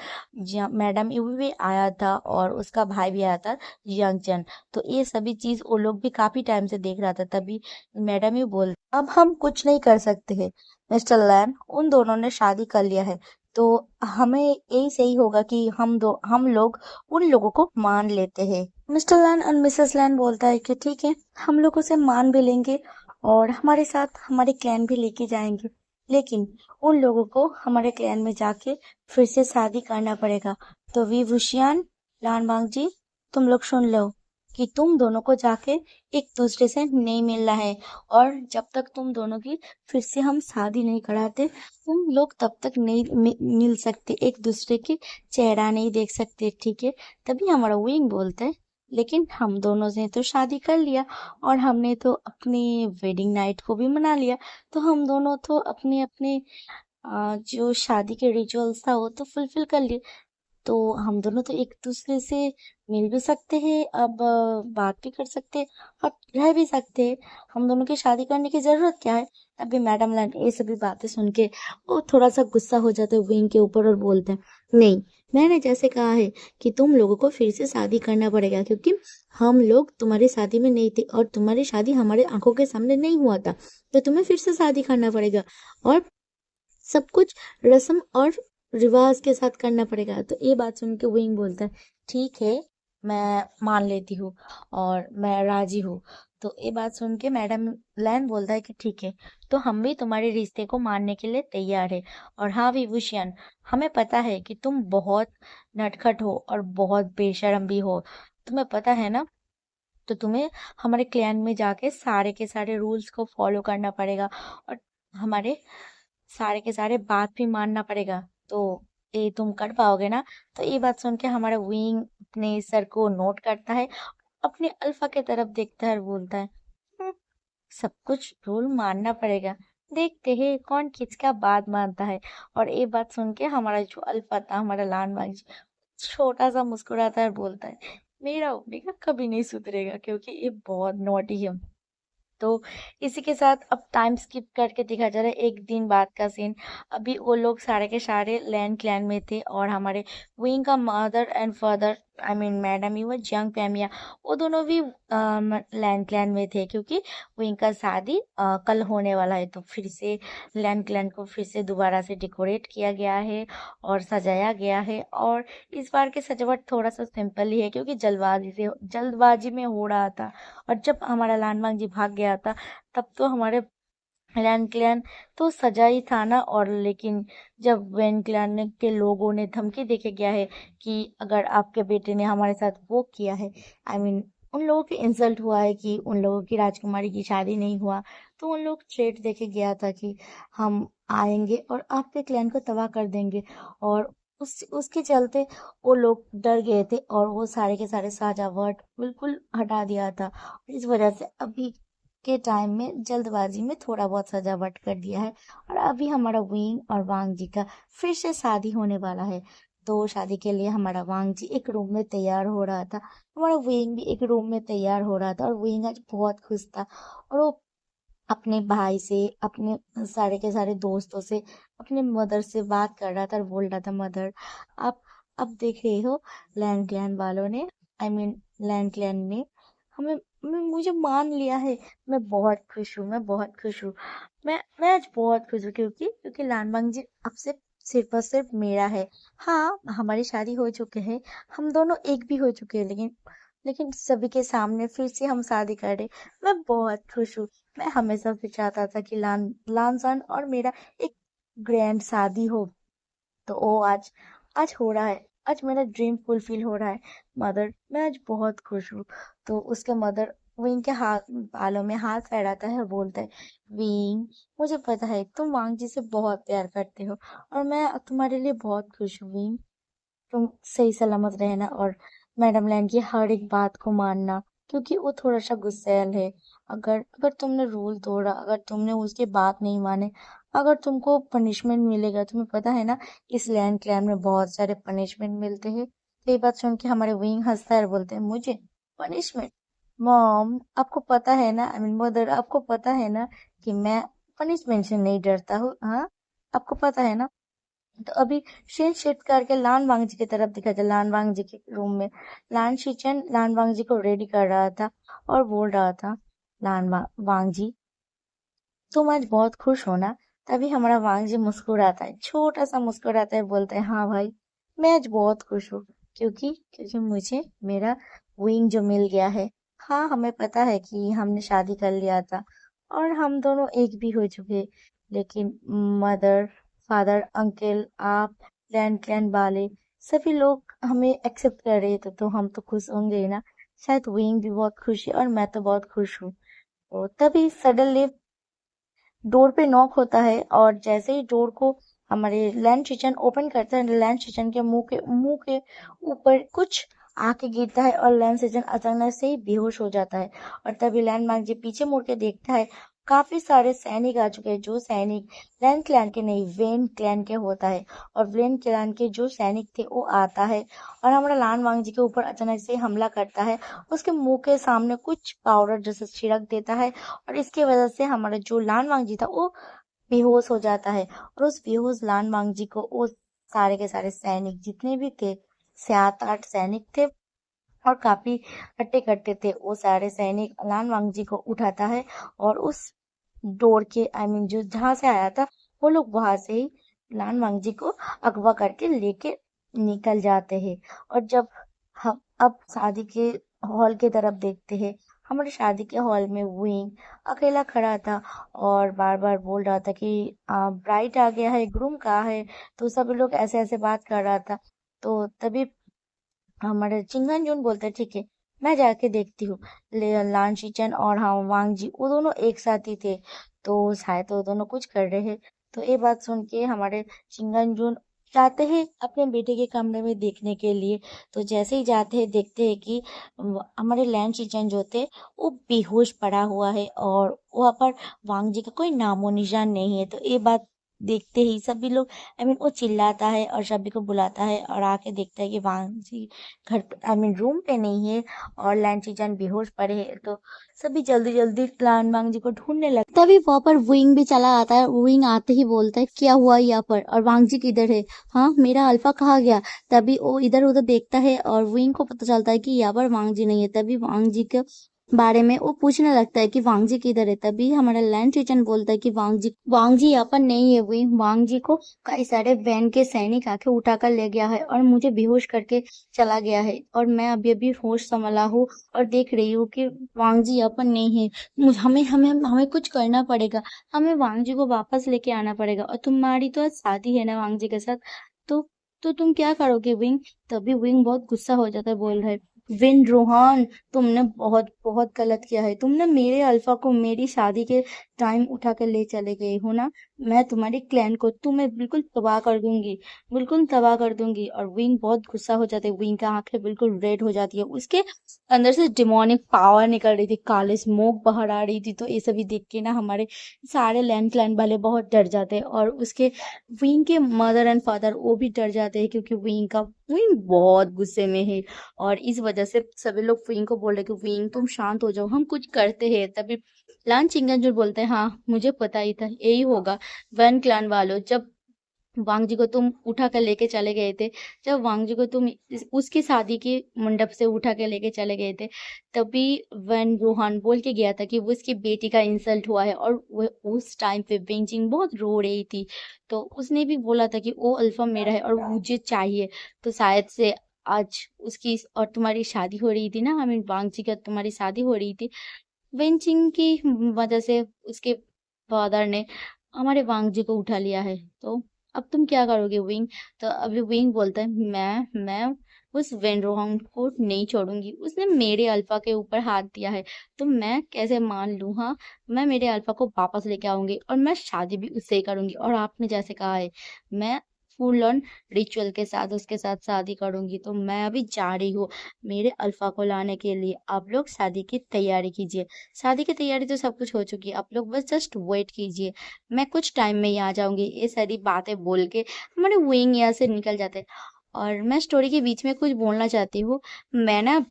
मैडम यू भी आया था और उसका भाई भी आया था जियांग चन। तो ये सभी चीज वो लोग भी काफी टाइम से देख रहा था। तभी मैडम यू बोल, अब हम कुछ नहीं कर सकते हैं मिस्टर लैन, उन दोनों ने शादी कर लिया है, तो हमें यही सही होगा कि हम लोग उन लोगों को मान लेते हैं। मिस्टर लैन और मिसेस लैन बोलता है कि ठीक है, हम लोग उसे मान भी लेंगे और हमारे साथ हमारे क्लैन भी लेके जाएंगे, लेकिन उन लोगों को हमारे क्लैन में जाके फिर से शादी करना पड़ेगा। तो वी वुशियान, लान बांग जी, तुम लोग सुन लो कि तुम दोनों को जाके एक दूसरे से नहीं मिलना है, और जब तक तुम दोनों की फिर से हम शादी नहीं कराते, तुम लोग तब तक नहीं मिल सकते, एक दूसरे की चेहरा नहीं देख सकते, ठीक है? तभी हमारा विंग बोलता है, लेकिन हम दोनों ने तो शादी कर लिया और हमने तो अपनी वेडिंग नाइट को भी मना लिया, तो हम दोनों तो अपने अपने जो शादी के रिचुअल्स था वो तो फुलफिल कर लिए, तो हम दोनों तो एक दूसरे से मिल भी सकते हैं, अब बात भी कर सकते हैं और रह भी सकते हैं। हम दोनों की शादी करने की जरूरत क्या है? अभी मैडम लैंड ये सभी बातें सुन के वो थोड़ा सा गुस्सा हो जाते हैं विंग के ऊपर और बोलते हैं, नहीं, मैंने जैसे कहा है कि तुम लोगों को फिर से शादी करना पड़ेगा, क्योंकि हम लोग तुम्हारी शादी में नहीं थे और तुम्हारी शादी हमारे आंखों के सामने नहीं हुआ था, तो तुम्हें फिर से शादी करना पड़ेगा और सब कुछ रस्म और रिवाज के साथ करना पड़ेगा। तो ये बात सुन के विंग बोलता है, ठीक है, मैं मान लेती हूँ और मैं राजी हूँ। तो ये बात सुन के मैडम लैन बोलता है कि ठीक है, तो हम भी तुम्हारे रिश्ते को मानने के लिए तैयार है। और हाँ विभूषण, हमें पता है कि तुम बहुत नटखट हो और बहुत बेशर्म भी हो, तुम्हें पता है ना, तो तुम्हें हमारे क्लैन में जाके सारे के सारे रूल्स को फॉलो करना पड़ेगा और हमारे सारे के सारे बात भी मानना पड़ेगा। तो ये तुम कर पाओगे ना? तो ये बात सुन के हमारा विंग अपने सर को नोट करता है, अपने अल्फा की तरफ देखता है और बोलता है, "हम्म, सब कुछ रूल मानना पड़ेगा, देखते हैं कौन किसका बात मानता है।" और ये बात सुन के हमारा जो अल्फा था, हमारा लान मांग छोटा सा मुस्कुराता है और बोलता है, मेरा ओमेगा कभी नहीं सुधरेगा क्योंकि ये बहुत नॉटी है। तो इसी के साथ अब टाइम स्किप करके दिखा जा रहा है एक दिन बाद का सीन। अभी वो लोग सारे के सारे लैंड क्लैन में थे और हमारे विंग का mother and father I mean madam ही वो जंग पैमिया वो दोनों भी लैंड क्लैन में थे, क्योंकि विंग का शादी कल होने वाला है। तो फिर से लैंड क्लैन को फिर से दोबारा से डेकोरेट किया गया है और सजाया गया है। और इस बार की सजावट थोड़ा सा सिंपल ही है, क्योंकि जल्दबाजी में हो रहा था। और जब हमारा लानवांग जी भाग गया था तब तो हमारे वैन क्लैन तो सजा ही था ना। और लेकिन जब वैन क्लैन के लोगों ने धमकी देके गया है कि अगर आपके बेटे ने हमारे साथ वो किया है, आई मीन उन लोगों की इंसल्ट हुआ है कि उन लोगों की राजकुमारी की शादी नहीं हुआ, तो उन लोग थ्रेट देके गया था कि हम आएंगे और आपके क्लैन को तबाह कर देंगे। और उसके चलते वो लोग डर गए थे और वो सारे के सारे सजावट बिल्कुल हटा दिया था। इस वजह से अभी के टाइम में जल्दबाजी में थोड़ा बहुत सजावट कर दिया है। और अभी हमारा विंग और वांग जी का फिर से शादी होने वाला है। तो शादी के लिए हमारा वांग जी एक रूम में तैयार हो रहा था, हमारा विंग भी एक रूम में तैयार हो रहा था। और विंग आज बहुत खुश था और वो अपने भाई से, अपने सारे के सारे दोस्तों से, अपने मदर से बात कर रहा था और बोल रहा था, मदर आप अब देख रहे हो लैंड क्लैन वालों ने, आई मीन लैंड क्लैन ने हमें मुझे मान लिया है। मैं बहुत खुश हूँ, मैं बहुत खुश हूँ। मैं आज बहुत खुश हूँ, क्योंकि क्योंकि लानवांग जी अब से सिर्फ और सिर्फ मेरा है। हाँ, हमारी शादी हो चुके हैं, हम दोनों एक भी हो चुके हैं, लेकिन लेकिन सभी के सामने फिर से हम शादी कर रहे। मैं बहुत खुश हूँ। मैं हमेशा से चाहता था कि लानसन और मेरा एक ग्रैंड शादी हो, तो वो आज आज हो रहा है। आज मेरा ड्रीम फुलफिल हो रहा है। मदर, मैं आज बहुत खुश हूँ। तो उसके मदर विंग के हाथ बालों में हाथ फहराता है और बोलता है, विंग मुझे पता है तुम वांग जी से बहुत प्यार करते हो और मैं तुम्हारे लिए बहुत खुश हूँ विंग। तुम सही सलामत रहना और मैडम लैन की हर एक बात को मानना, क्योंकि वो थोड़ा सा गुस्सैल है। अगर अगर तुमने रूल तोड़ा, अगर तुमने उसकी बात नहीं माने, अगर तुमको पनिशमेंट मिलेगा, तुम्हें पता है ना इस लैंड क्लैन में बहुत सारे पनिशमेंट मिलते हैं। तो ये बात सुन के हमारे विंग हंसता है और बोलते हैं, मुझे पनिशमेंट? मॉम आपको पता है ना, आई मीन मदर आपको पता है ना कि मैं पनिशमेंट से नहीं डरता हूँ। हाँ, आपको पता है ना। तो अभी सीन शिफ्ट करके लान वांग जी की तरफ दिखा था। लान वांग जी के रूम में लान शिचन लान वांग जी को रेडी कर रहा था और बोल रहा था, वांग जी तुम आज बहुत खुश हो ना। तभी हमारा वांग जी मुस्कुराता है, छोटा सा मुस्कुराता है, बोलता है, हाँ भाई मैं आज बहुत खुश हूँ, क्योंकि क्योंकि मुझे मेरा विंग जो मिल गया है। हाँ, हमें पता है कि हमने शादी कर लिया था और हम दोनों एक भी हो चुके, लेकिन मदर, फादर, अंकल, आप, लैंड क्लैन वाले सभी लोग हमें एक्सेप्ट कर रहे थे, तो हम तो खुश होंगे ही ना। शायद विंग भी बहुत खुश है और मैं तो बहुत खुश हूँ। तो तभी सडनली डोर पे नॉक होता है और जैसे ही डोर को हमारे लैंड किचन ओपन करता है, लैंड किचन के मुंह के ऊपर कुछ आके गिरता है और लैंड किचन अचानक से ही बेहोश हो जाता है। और तभी लैंडमार्क जी पीछे मुड़ के देखता है, काफी सारे सैनिक आ चुके हैं, जो सैनिक लैंड क्लैन के नहीं वेन क्लैन के होता है। और वेन क्लैन के जो सैनिक थे वो आता है और हमारा लान वांग जी के ऊपर अचानक से हमला करता है। उसके मुंह के सामने कुछ पाउडर जैसे छिड़क देता है और इसकी वजह से हमारा जो लान वांग जी था वो बेहोश हो जाता है। और उस बेहोश लान वांग जी को वो सारे के सारे सैनिक जितने भी थे, 7-8 सैनिक थे और काफी हट्टे कट्टे थे, वो सारे सैनिक लान वांग जी को उठाता है और उस डोर के आई मीन जो जहां से आया था वो लोग वहां से ही लान वांग जी को अगवा करके लेके निकल जाते हैं। और जब हम अब शादी के हॉल की तरफ देखते हैं, हमारे शादी के हॉल में विंग अकेला खड़ा था और बार बार बोल रहा था कि ब्राइड आ गया है, ग्रूम कहाँ है। तो सभी लोग ऐसे ऐसे बात कर रहा था। तो तभी हमारे चिंगन जून बोलते हैं, ठीक है मैं जाके देखती हूँ। लान शीचन और हाँ वांग जी वो दोनों एक साथ ही थे, तो शायद वो दोनों कुछ कर रहे हैं। तो ये बात सुन के हमारे चिंगन जून जाते हैं अपने बेटे के कमरे में देखने के लिए। तो जैसे ही जाते हैं देखते हैं कि हमारे लैंड शीचन जो थे वो बेहोश पड़ा हुआ है और वहाँ पर वांग जी का कोई नामो निशान नहीं है। तो ये बात देखते ही सभी लोग वो चिल्लाता है और सभी को बुलाता है और आके देखता है कि वांजी घर रूम पे नहीं है और लैंचीजान बेहोश पड़े हैं। तो सभी जल्दी जल्दी वांगजी को ढूंढने लगता है। तभी वहां पर विंग भी चला आता है। विंग आते ही बोलता है क्या हुआ यहाँ पर और वांगजी किधर है, हाँ मेरा अल्फा कहाँ गया। तभी वो इधर उधर देखता है और विंग को पता चलता है कि यहाँ पर वांगजी नहीं है। तभी वांगजी के बारे में वो पूछने लगता है कि वांगजी किधर है। तभी हमारा लैंड टीचर बोलता है कि वांगजी यहाँ पर नहीं है। वही वांगजी को कई सारे वैन के सैनिक आके उठाकर ले गया है और मुझे बेहोश करके चला गया है और मैं अभी अभी होश संभला हूँ और देख रही हूँ कि वांगजी यहाँ पर नहीं है। हमें हमें हमें कुछ करना पड़ेगा, हमें वांगजी को वापस लेके आना पड़ेगा। और तुम्हारी तो आज शादी है ना वांगजी के साथ, तो तुम क्या करोगे विंग। तभी विंग बहुत गुस्सा हो जाता है, बोल रहा है विन रोहन तुमने बहुत बहुत गलत किया है। तुमने मेरे अल्फा को मेरी शादी के टाइम उठा कर ले चले गए हो ना। मैं तुम्हारे क्लैन को तुम्हें बिल्कुल तबाह कर दूंगी, बिल्कुल तबाह कर दूंगी। और विंग बहुत गुस्सा हो जाता है, विंग की आंखें बिल्कुल रेड हो जाती है, उसके अंदर से डिमोनिक पावर निकल रही थी, काले स्मोक बाहर आ रही थी। तो ये सभी देख के ना हमारे सारे लैंड क्लैन वाले बहुत डर जाते हैं और उसके विंग के मदर एंड फादर वो भी डर जाते हैं क्योंकि विंग बहुत गुस्से में है। और इस वजह से सभी लोग विंग को बोल रहे कि विंग तुम शांत हो जाओ, हम कुछ करते हैं। तभी लान चिंगन जो बोलते हैं हाँ मुझे पता ही था यही होगा। वन क्लान वालों, जब वांग जी को तुम उठा कर लेके चले गए थे, जब वांग जी को तुम उसकी शादी के मंडप से उठा के लेके चले गए थे, तभी वन रोहान बोल के गया था कि वो उसकी बेटी का इंसल्ट हुआ है। और वो उस टाइम पे बेंजिंग बहुत रो रही थी, तो उसने भी बोला था कि वो अल्फा मेरा है और मुझे चाहिए। तो शायद से आज उसकी और तुम्हारी शादी हो रही थी ना, वांग जी का तुम्हारी शादी हो रही थी, बेंचिंग की वजह से उसके फादर ने हमारे वांग जी को उठा लिया है। तो अब तुम क्या करोगे विंग। तो अभी विंग बोलता है मैं उस वेनरोंग को नहीं छोड़ूंगी, उसने मेरे अल्फा के ऊपर हाथ दिया है तो मैं कैसे मान लूं। हाँ मैं मेरे अल्फा को वापस लेके आऊंगी और मैं शादी भी उससे ही करूंगी। और आपने जैसे कहा है मैं फुल ऑन रिचुअल के साथ उसके साथ शादी करूंगी। तो मैं अभी जा रही हूँ मेरे अल्फा को लाने के लिए। आप लोग शादी की तैयारी कीजिए। शादी की तैयारी तो सब कुछ हो चुकी है, आप लोग बस जस्ट वेट कीजिए, मैं कुछ टाइम में ही आ जाऊंगी। ये सारी बातें बोल के हमारे विंग यहाँ से निकल जाते हैं। और मैं स्टोरी के बीच में कुछ बोलना चाहती हूँ। मैं ना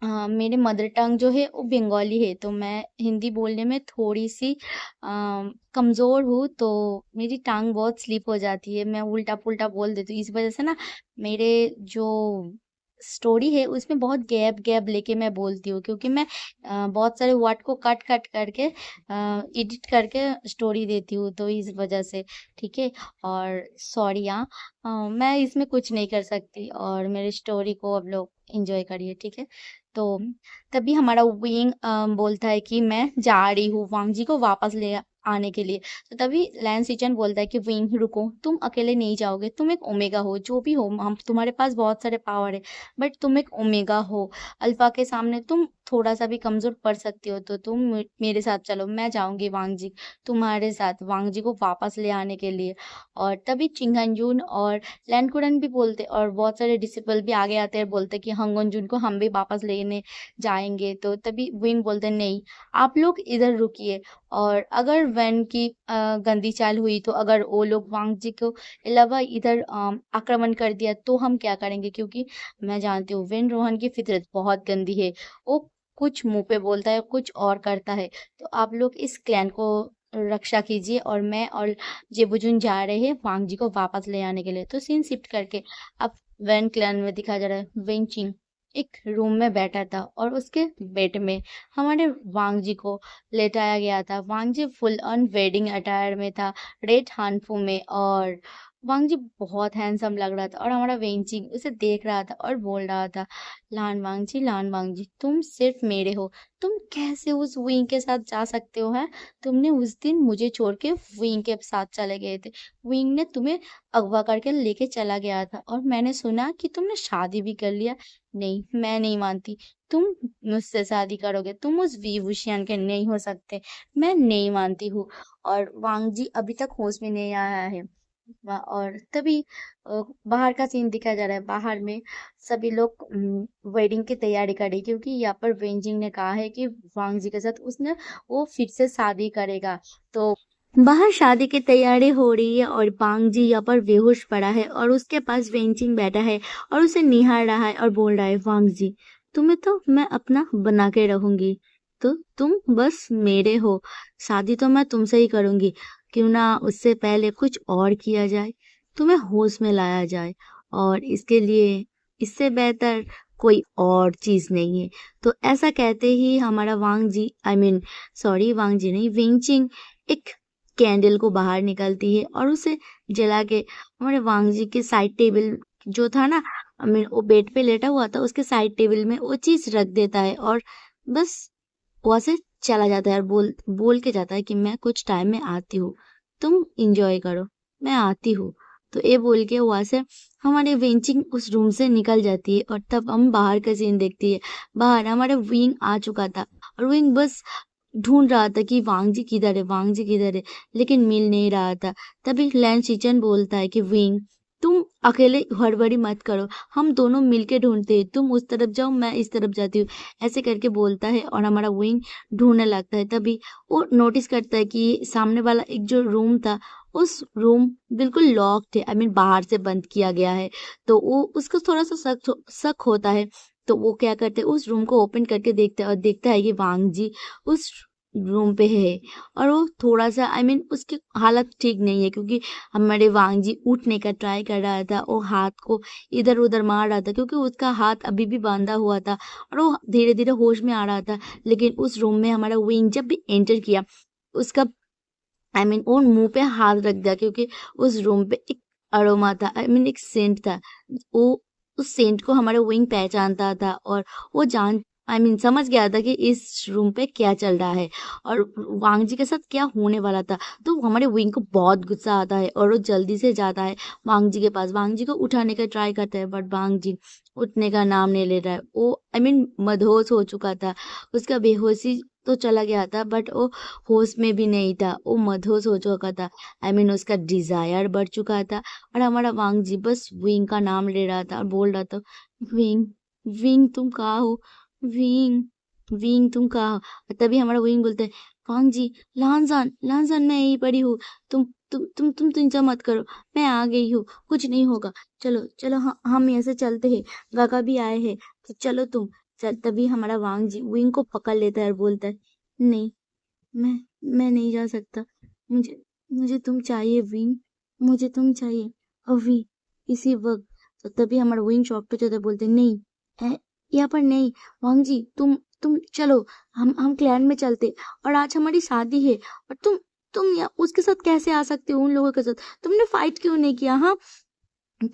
मेरे मदर टंग जो है वो बंगाली है, तो मैं हिंदी बोलने में थोड़ी सी कमज़ोर हूँ। तो मेरी टांग बहुत स्लिप हो जाती है, मैं उल्टा पुल्टा बोल देती हूँ। इस वजह से ना मेरे जो स्टोरी है उसमें बहुत गैप गैप लेके मैं बोलती हूँ, क्योंकि मैं बहुत सारे वर्ड को कट कट करके एडिट करके स्टोरी देती हूँ, तो इस वजह से। ठीक है, और सॉरी हाँ, मैं इसमें कुछ नहीं कर सकती और मेरी स्टोरी को अब लोग एंजॉय करिए। ठीक है, तो तभी हमारा विंग बोलता है कि मैं जा रही हूँ वांग जी को वापस ले आने के लिए। तो तभी लैंस सिचन बोलता है कि विंग रुको, तुम अकेले नहीं जाओगे, तुम एक ओमेगा हो, जो भी हो हम तुम्हारे पास बहुत सारे पावर है, बट तुम एक ओमेगा हो। अल्फा के सामने तुम थोड़ा सा भी कमजोर पड़ सकती हो, तो तुम मेरे साथ चलो, मैं जाऊंगी वांग जी तुम्हारे साथ वांग जी को वापस ले आने के लिए। और तभी चिंगनजून और लैंडकुरन भी बोलते और बहुत सारे डिसिपल भी आगे आते हैं, बोलते कि हंगनजून को हम भी वापस लेने जाएंगे। तो तभी विंग बोलते नहीं, आप लोग इधर रुकिए, और अगर वैन की गंदी चाल हुई तो अगर वो लोग वांग जी को अलावा इधर आक्रमण कर दिया तो हम क्या करेंगे। क्योंकि मैं जानती हूँ वेन रोहन की फितरत बहुत गंदी है, वो कुछ मुंह पे बोलता है कुछ और करता है। तो आप लोग इस क्लैन को रक्षा कीजिए और मैं और जेबुजुन जा रहे हैं वांग जी को वापस ले आने के लिए। तो सीन शिफ्ट करके अब वैन क्लैन में दिखाया जा रहा है वेंचिंग एक रूम में बैठा था और उसके बेड में हमारे वांग जी को लेटाया गया था। वांग जी फुल ऑन वेडिंग अटायर में था, रेड हानफू में, और वांग जी बहुत हैंडसम लग रहा था। और हमारा वेंचिंग उसे देख रहा था और बोल रहा था, लान वांग जी तुम सिर्फ मेरे हो, तुम कैसे उस विंग के साथ जा सकते हो। है तुमने उस दिन मुझे छोड़ के विंग के साथ चले गए थे, विंग ने तुम्हें अगवा करके लेके चला गया था और मैंने सुना कि तुमने शादी भी कर लिया। नहीं मैं नहीं मानती, तुम मुझसे शादी करोगे, तुम उस विभूषण के नहीं हो सकते, मैं नहीं मानती हूँ। और वांग जी अभी तक होश में नहीं आया है। और तभी बाहर का सीन दिखाया जा रहा है। बाहर में सभी लोग वेडिंग की तैयारी कर रही, क्योंकि यहाँ पर वेंजिंग ने कहा है कि वांग जी के साथ उसने वो फिर से शादी करेगा। तो बाहर शादी की तैयारी हो रही है और पांग जी यहाँ पर बेहोश पड़ा है और उसके पास वेंचिंग बैठा है और उसे निहार रहा है और बोल रहा है, वांग जी तुम्हें तो मैं अपना बना के रहूंगी, तो तुम बस मेरे हो, शादी तो मैं तुमसे ही करूंगी, क्यों ना उससे पहले कुछ और किया जाए, तुम्हें होश में लाया जाए, और इसके लिए इससे बेहतर कोई और चीज नहीं है। तो ऐसा कहते ही हमारा वांग जी, आई मीन सॉरी, वांग जी नहीं, वेंचिंग एक कैंडल को बाहर निकलती है और उसे जला के हमारे वांग जी के साइड टेबल जो था ना, आई मीन वो बेड पे लेटा हुआ था, उसके साइड टेबल में वो चीज रख देता है और बस वहां से चला जाता है और बोल बोल के जाता है कि मैं कुछ टाइम में आती हूँ, तुम इंजॉय करो, मैं आती हूँ। तो ये बोल के वहां से हमारे वेंचिंग उस रूम से निकल जाती है और तब हम बाहर का सीन देखती है। बाहर हमारा विंग आ चुका था और विंग बस ढूंढ रहा था कि वांग जी किधर है, वांग जी किधर है, लेकिन मिल नहीं रहा था। तभी लैन सिचन बोलता है कि विंग तुम अकेले हड़बड़ी मत करो, हम दोनों मिलके ढूंढते हैं, तुम उस तरफ जाओ मैं इस तरफ जाती हूँ, ऐसे करके बोलता है और हमारा विंग ढूंढने लगता है। तभी वो नोटिस करता है कि सामने वाला एक जो रूम था, उस रूम बिल्कुल लॉक्ड है, आई मीन बाहर से बंद किया गया है। तो वो उसको थोड़ा सा शक होता है। तो वो क्या करते हैं, उस रूम को ओपन करके देखते हैं और देखता है कि वांग जी उस रूम पे है और वो थोड़ा सा, आई मीन उसकी हालत ठीक नहीं है, क्योंकि हमारे वांग जी उठने का ट्राई कर रहा था, वो हाथ को इधर उधर मार रहा था क्योंकि उसका हाथ अभी भी बांधा हुआ था और वो धीरे धीरे होश में आ रहा था। लेकिन उस रूम में हमारा विंग जब भी एंटर किया, उसका, आई मीन वो मुंह पे हाथ रख दिया, क्योंकि उस रूम पे एक अरोमा था, आई मीन एक सेंट था। वो उस सेंट को हमारा विंग पहचानता था और वो जान, आई मीन समझ गया था कि इस रूम पे क्या चल रहा है और वांग जी के साथ क्या होने वाला था। तो हमारे विंग को बहुत गुस्सा आता है और वो जल्दी से जाता है वांग जी के पास, वांग जी को उठाने का ट्राई करता है, बट वांग जी उठने का नाम नहीं ले रहा है। वो, आई मीन मदहोश हो चुका था, उसका बेहोशी तो चला गया था, बट वो होश में भी नहीं था, वो मदहोश हो चुका था, आई मीन उसका डिजायर बढ़ चुका था। और हमारा वांग जी बस विंग का नाम ले रहा था और बोल रहा था, विंग, विंग तुम कहाँ हो, विंग, विंग तुम कहाँ हो। और तभी हमारा विंग बोलते हैं, वांग जी, लानजान लानजान मैं यहीं पड़ी हूँ, तुम चिंता मत करो, मैं आ गई हूँ, कुछ नहीं होगा, चलो चलो, हम ऐसे चलते हैं, गागा भी आए हैं, तो चलो तुम चल। तभी हमारा वांग जी विंग को पकड़ लेता है और बोलता है, नहीं, मैं मैं नहीं जा सकता, मुझे मुझे तुम चाहिए विंग, मुझे तुम चाहिए अभी, इसी वक्त। तो तभी हमारा विंग शॉप पे जाते बोलते, नहीं, यहाँ पर नहीं, वांग जी तुम चलो, हम क्लैन में चलते, और आज हमारी शादी है, और तुम यहाँ उसके साथ कैसे आ सकते हो, उन लोगों के साथ तुमने फाइट क्यों नहीं किया, हाँ।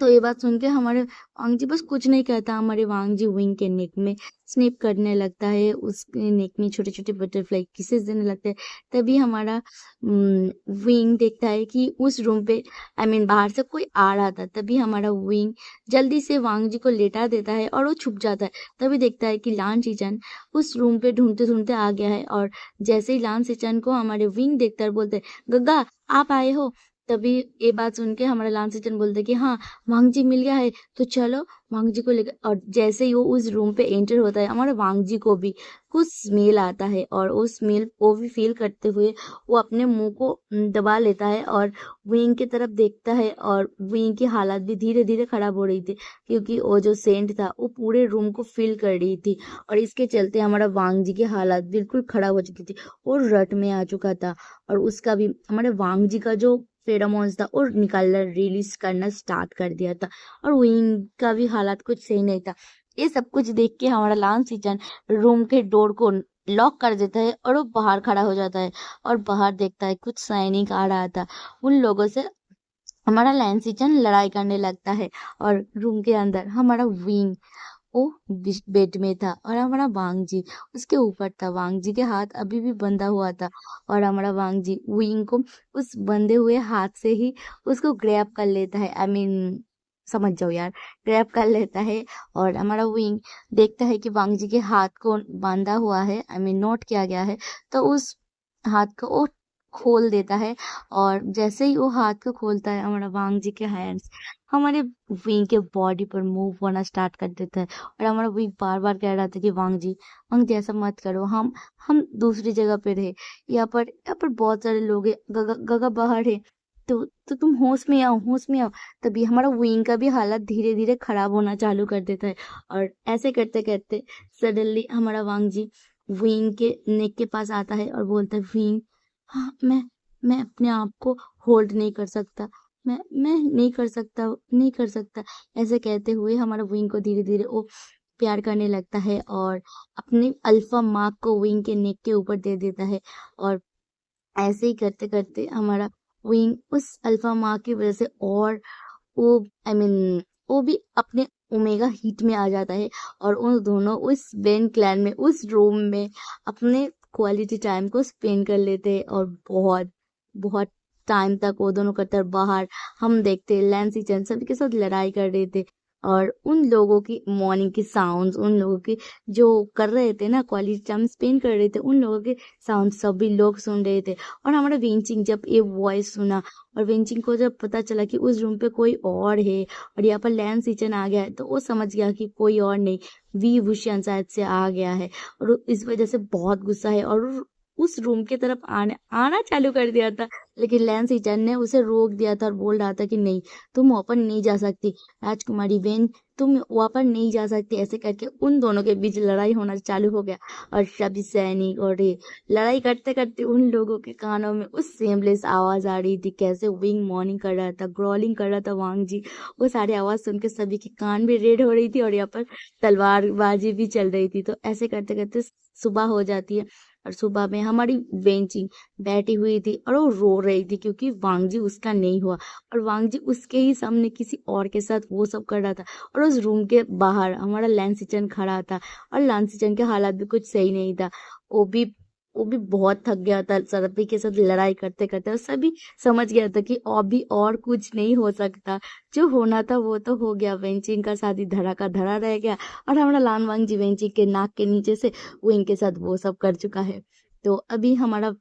तो ये बात सुन के हमारे वांग जी बस कुछ नहीं कहता, हमारे वांग जी विंग के नेक में स्निप करने लगता है, उसके नेक में छोटे छोटे बटरफ्लाई किसेस देने लगते हैं। तभी हमारा विंग देखता है कि उस रूम पे, आई मीन बाहर से कोई आ रहा था। तभी हमारा विंग जल्दी से वांग जी को लेटा देता है और वो छुप जाता है। तभी देखता है कि लान सीचन उस रूम पे ढूंढते ढूंढते आ गया है, और जैसे ही लान सीचन को हमारे विंग देखता है, बोलते हैं, गग्गा आप आए हो। तभी ये बात सुन के हमारा लान सिचन बोलते कि हाँ, वांग जी मिल गया है, तो चलो वांग जी को लेकर। और जैसे ही वो उस रूम पे एंटर होता है, हमारे वांग जी को भी कुछ स्मेल आता है और वो स्मेल वो भी फील करते हुए वो अपने मुंह को दबा लेता है और विंग की तरफ देखता है, और विंग की हालत भी धीरे धीरे खराब हो रही थी, क्योंकि वो जो सेंट था वो पूरे रूम को फिल कर रही थी, और इसके चलते हमारा वांग जी की हालत बिल्कुल खराब हो चुकी थी, और रट में आ चुका था। और उसका भी, हमारे वांग जी का जो फेरोमोन्स था और निकालना रिलीज करना स्टार्ट कर दिया था, और विंग का भी हालात कुछ सही नहीं था। ये सब कुछ देख के हमारा लान सीचन रूम के डोर को लॉक कर देता है और वो बाहर खड़ा हो जाता है, और बाहर देखता है कुछ सैनिक आ रहा था, उन लोगों से हमारा लाइन सीचन लड़ाई करने लगता है। और रूम के अंदर हमारा विंग वो बेड में था और हमारा वांग जी उसके ऊपर था, वांग जी के हाथ अभी भी बंधा हुआ था, और हमारा वांग जी विंग को उस बंधे हुए हाथ से ही उसको ग्रैब कर लेता है, आई मीन समझ जाओ यार, ग्रैब कर लेता है। और हमारा विंग देखता है कि वांग जी के हाथ को बांधा हुआ है, आई मीन नोट किया गया है, तो उस हाथ को वो खोल देता है। और जैसे ही वो हाथ को खोलता है, हमारा वांग जी के हैंड्स हमारे विंग के बॉडी पर मूव होना स्टार्ट कर देता है। और हमारा विंग बार बार कह रहा था कि वांग जी ऐसा मत करो, हम दूसरी जगह पे रहे, यहाँ पर बहुत सारे लोग हैं, गगा गगा बाहर है, तो तुम होश में आओ, होश में आओ। तभी हमारा विंग का भी हालत धीरे धीरे खराब होना चालू कर देता है। और ऐसे करते करते सडनली हमारा वांग जी विंग के नेक के पास आता है और बोलता है, विंग, हाँ, मैं अपने आप को होल्ड नहीं कर सकता, मैं नहीं कर सकता। ऐसे कहते हुए हमारा विंग को धीरे धीरे वो प्यार करने लगता है और अपने अल्फा मार्क को विंग के नेक के ऊपर दे देता है। और ऐसे ही करते करते हमारा विंग उस अल्फा मार्क की वजह से और वो आई I मीन mean, वो भी अपने ओमेगा हीट में आ जाता है। और उन दोनों उस वेन क्लैन में उस रूम में अपने क्वालिटी टाइम को स्पेंड कर लेते हैं। और बहुत बहुत टाइम तक वो दोनों कतर बाहर हम देखते लैंसी चैन सभी के साथ लड़ाई कर रहे थे। और उन लोगों की मॉर्निंग की साउंड्स, उन लोगों की जो कर रहे थे ना, क्वालिटी टाइम स्पेंड कर रहे थे, उन लोगों के साउंड सभी लोग सुन रहे थे। और हमारा विंचिंग जब ये वॉइस सुना और विंचिंग को जब पता चला कि उस रूम पे कोई और है और यहाँ पर लैन सिचन आ गया है, तो वो समझ गया कि कोई और नहीं, वी भूषण शायद से आ गया है। और वो इस वजह से बहुत गुस्सा है और वो उस रूम की तरफ आना चालू कर दिया था। लेकिन लैन सिचन ने उसे रोक दिया था और बोल रहा था कि नहीं, तुम वहाँ पर नहीं जा सकती, राजकुमारी वेन, तुम वहाँ पर नहीं जा सकती। ऐसे करके उन दोनों के बीच लड़ाई होना चालू हो गया। और सभी सैनिक और ये लड़ाई करते करते उन लोगों के कानों में उस सेमलेस आवाज आ रही थी, कैसे विंग मॉर्निंग कर रहा था, ग्रॉलिंग कर रहा था वांग जी। वो सारी आवाज सुन के सभी के कान भी रेड हो रही थी और यहाँ पर तलवारबाजी भी चल रही थी। तो ऐसे करते करते सुबह हो जाती है। और सुबह में हमारी बेंचिंग बैठी हुई थी और वो रो रही थी क्योंकि वांग जी उसका नहीं हुआ। और वांग जी उसके ही सामने किसी और के साथ वो सब कर रहा था। और उस रूम के बाहर हमारा लैंसिचन खड़ा था और लैंसिचन के हालात भी कुछ सही नहीं था। वो भी वो भी बहुत थक गया था सभी के साथ लड़ाई करते करते। और सभी समझ गया था कि अभी और कुछ नहीं हो सकता, जो होना था वो तो हो गया। वेंचिंग का शादी धरा का धरा रह गया और हमारा लान वांग जी वेंचिंग के नाक के नीचे से वो इनके साथ वो सब कर चुका है। तो अभी हमारा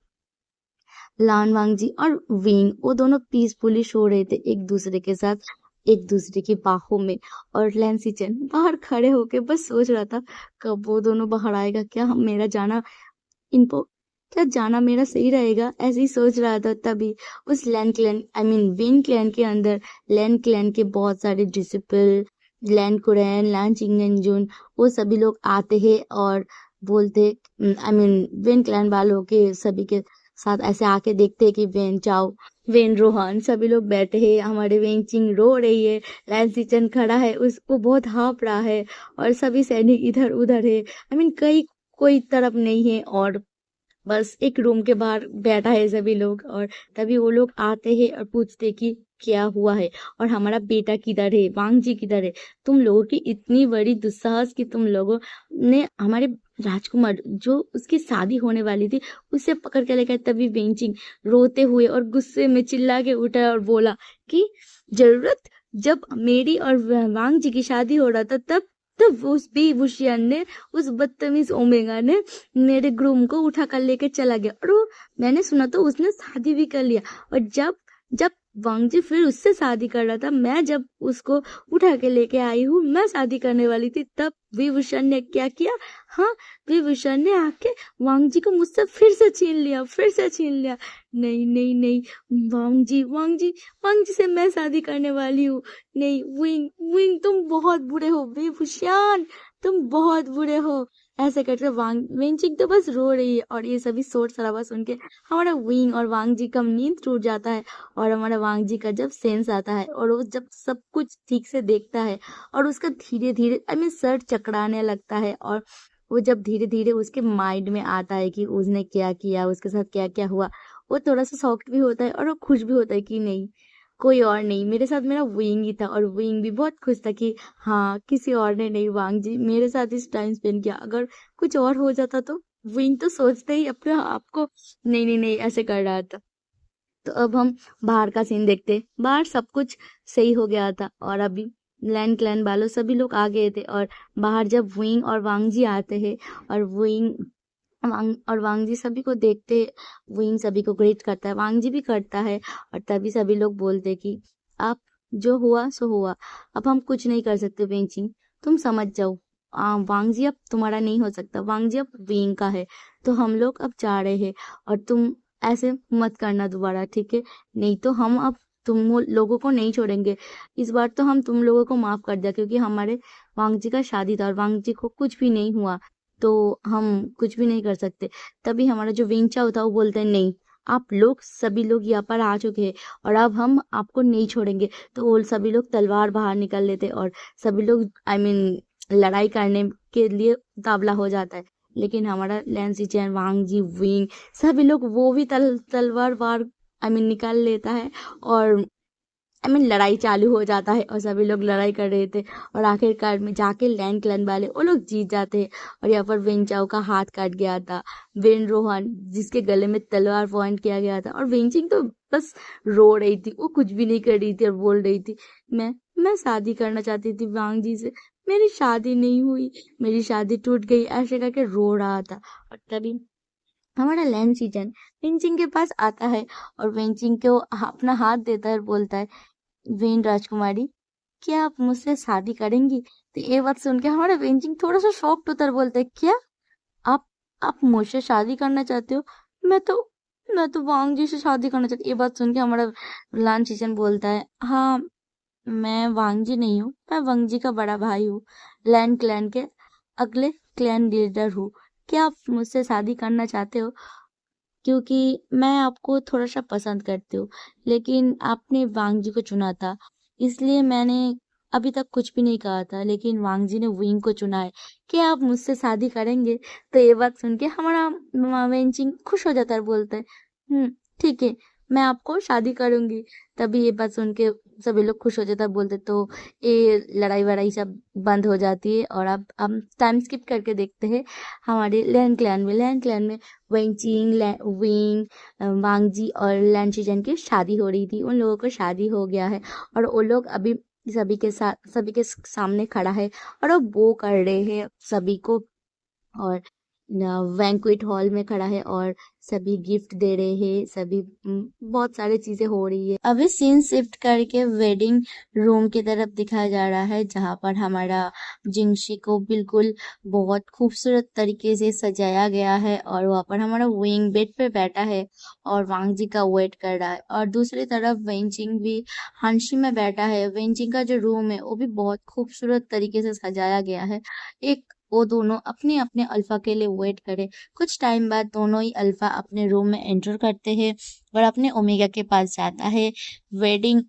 लान वांग जी और विंग वो दोनों पीसफुली सो रहे थे एक दूसरे के साथ, एक दूसरे की बाहों में। और लैंसिचन बाहर खड़े होके बस सोच रहा था कब वो दोनों बाहर आएगा, क्या हम मेरा जाना इनको क्या जाना मेरा सही रहेगा, ऐसे ही सोच रहा था। तभी उस lan clan I mean win clan के अंदर लैन क्लैन के बहुत सारे डिसिपल, लैन कुरैन, लैन चिंगनजुन, वो सभी लोग आते हैं और बोलते आई मीन विन क्लैन वालों के सभी के साथ ऐसे आके देखते हैं कि वेन चाओ, वेन रोहन सभी लोग बैठे हैं, हमारे वेन चिंग रो रही है, लैन सिचन खड़ा है, उसको बहुत हाँप रहा है। और सभी सैनिक इधर उधर है, आई मीन कई कोई तरफ नहीं है और बस एक रूम के बाहर बैठा है सभी लोग। और तभी वो लोग आते हैं और पूछते कि क्या हुआ है और हमारा बेटा किधर है, वांग जी किधर है। तुम लोगों की इतनी बड़ी दुस्साहस कि तुम लोगों ने हमारे राजकुमार जो उसकी शादी होने वाली थी उसे पकड़ के लेकर। तभी वेंचिंग रोते हुए और गुस्से में चिल्ला के उठा और बोला कि जरूरत जब मेरी और वांग जी की शादी हो रहा था तब उस बेबुशियन ने, उस बदतमीज ओमेगा ने मेरे ग्रूम को उठा कर लेके चला गया। और वो मैंने सुना तो उसने शादी भी कर लिया। और जब जब वांग जी फिर उससे शादी कर रहा था, मैं जब उसको उठा के लेके आई हूँ, मैं शादी करने वाली थी, तब विभूषण ने क्या किया, हाँ, विभूषण ने आके वांग जी को मुझसे फिर से छीन लिया। नहीं नहीं नहीं, वांग जी से मैं शादी करने वाली हूँ। नहीं, विंग विंग तुम बहुत बुरे हो, विभूषण तुम बहुत बुरे हो। ऐसे करके वेंचिंग तो बस रो रही है। और ये सभी शोर शराबा सुन के हमारा विंग और वांग जी का नींद टूट जाता है। और हमारा वांग जी का जब सेंस आता है और वो जब सब कुछ ठीक से देखता है और उसका धीरे धीरे आई मीन सर चकराने लगता है। और वो जब धीरे धीरे उसके माइंड में आता है कि उसने क्या किया, उसके साथ क्या क्या हुआ, वो थोड़ा सा शॉक्ड भी होता है और वो खुश भी होता है कि नहीं, कोई और नहीं, मेरे साथ मेरा विंग ही था। और विंग भी बहुत खुश था कि हाँ, किसी और ने नहीं, वांग जी मेरे साथ इस टाइम स्पेंड किया। अगर कुछ और हो जाता तो विंग तो सोचते ही अपने आप को नहीं नहीं नहीं ऐसे कर रहा था। तो अब हम बाहर का सीन देखते। बाहर सब कुछ सही हो गया था और अभी लैंड क्लैन वालों सभी लोग आ गए थे। और बाहर जब विंग और वांग जी आते हैं और वांग जी सभी को देखते, विंग सभी को ग्रीट करता है, वांग जी भी करता है। और तभी सभी लोग बोलते कि आप जो हुआ सो हुआ, अब हम कुछ नहीं कर सकते वेंचिंग, तुम समझ जाओ। वांगजी अब तुम्हारा नहीं हो सकता, वांगजी अब वेंग का है। तो हम लोग अब जा रहे हैं और तुम ऐसे मत करना दोबारा, ठीक है? नहीं तो हम अब लोगों को नहीं छोड़ेंगे। इस बार तो हम तुम लोगों को माफ कर दिया क्योंकि हमारे वांगजी का शादी था और वांगजी को कुछ भी नहीं हुआ, तो हम कुछ भी नहीं कर सकते। तभी हमारा जो वेंचाओ था वो बोलते हैं नहीं, आप लोग सभी लोग यहाँ पर आ चुके हैं और अब हम आपको नहीं छोड़ेंगे। तो वो सभी लोग तलवार बाहर निकाल लेते और सभी लोग लड़ाई करने के लिए तावला हो जाता है। लेकिन हमारा लैंसी चैन, वांगजी, विंग, सभी लोग वो भी तलवार बार निकाल लेता है और लड़ाई चालू हो जाता है और सभी लोग लड़ाई कर रहे थे और आखिरकार में जाके लैंड क्लैन वाले वो लोग जीत जाते हैं। और यहाँ पर वेंचाओ का हाथ काट गया था, वेन रोहन जिसके गले में तलवार पॉइंट किया गया था, और वेंचिंग तो बस रो रही थी, वो कुछ भी नहीं कर रही थी और बोल रही थी मैं शादी करना चाहती थी वांग जी से, मेरी शादी नहीं हुई, मेरी शादी टूट गई, ऐसे करके रो रहा था। और तभी हमारा लैंड सीजन वेंचिंग के पास आता है और वेंचिंग को अपना हाथ देता है और बोलता है, वेन राजकुमारी, क्या आप मुझसे शादी करेंगी? तो ये बात सुन के हमारा वेंचिंग थोड़ा सा शॉक्ड होता है, बोलता है क्या आप आप मुझसे शादी करना चाहते हो? मैं तो मैं तो वांग जी से शादी करना चाहती। ये बात सुन के हमारा लान सीजन बोलता है, हाँ, मैं वांग जी नहीं हूँ, मैं वंग जी का बड़ा भाई हूँ, लैंड क्लैन के अगले क्लैन लीडर हूँ। क्या आप मुझसे शादी करना चाहते हो? क्योंकि मैं आपको थोड़ा-सा पसंद करती हूँ, लेकिन आपने वांग जी को चुना था, इसलिए मैंने अभी तक कुछ भी नहीं कहा था, लेकिन वांग जी ने विंग को चुना है। क्या आप मुझसे शादी करेंगे? तो ये बात सुन के हमारा वेंचिंग खुश हो जाता है और बोलता है, ठीक है, मैं आपको शादी करूंगी। तभी ये बात सुन के सभी लोग खुश हो जाता है, बोलते तो ये लड़ाई-वड़ाई सब बंद हो जाती है। और अब हम टाइम स्किप करके देखते हैं हमारे लैंड क्लैन में वेंचिंग, विंग, वांगजी और लैंशीजन की शादी हो रही थी। उन लोगों को शादी हो गया है और वो लोग अभी सभी के सामने खड़ा है और वो कर रहे हैं सभी को, और बैंक्वेट हॉल में खड़ा है और सभी गिफ्ट दे रहे हैं, सभी बहुत सारी चीजें हो रही है। अभी सीन शिफ्ट करके वेडिंग रूम की तरफ दिखाया जा रहा है, जहाँ पर हमारा जिंगशी को बिल्कुल बहुत खूबसूरत तरीके से सजाया गया है और वहाँ पर हमारा विंग बेड पे बैठा है और वांग जी का वेट कर रहा है। और दूसरी तरफ वेंचिंग भी हांशी में बैठा है। वेंचिंग का जो रूम है वो भी बहुत खूबसूरत तरीके से सजाया गया है। एक वो दोनों अपने अपने अल्फा के लिए वेट करे। कुछ टाइम बाद दोनों ही अल्फा अपने रूम में एंटर करते हैं और अपने ओमेगा के पास जाता है। वेडिंग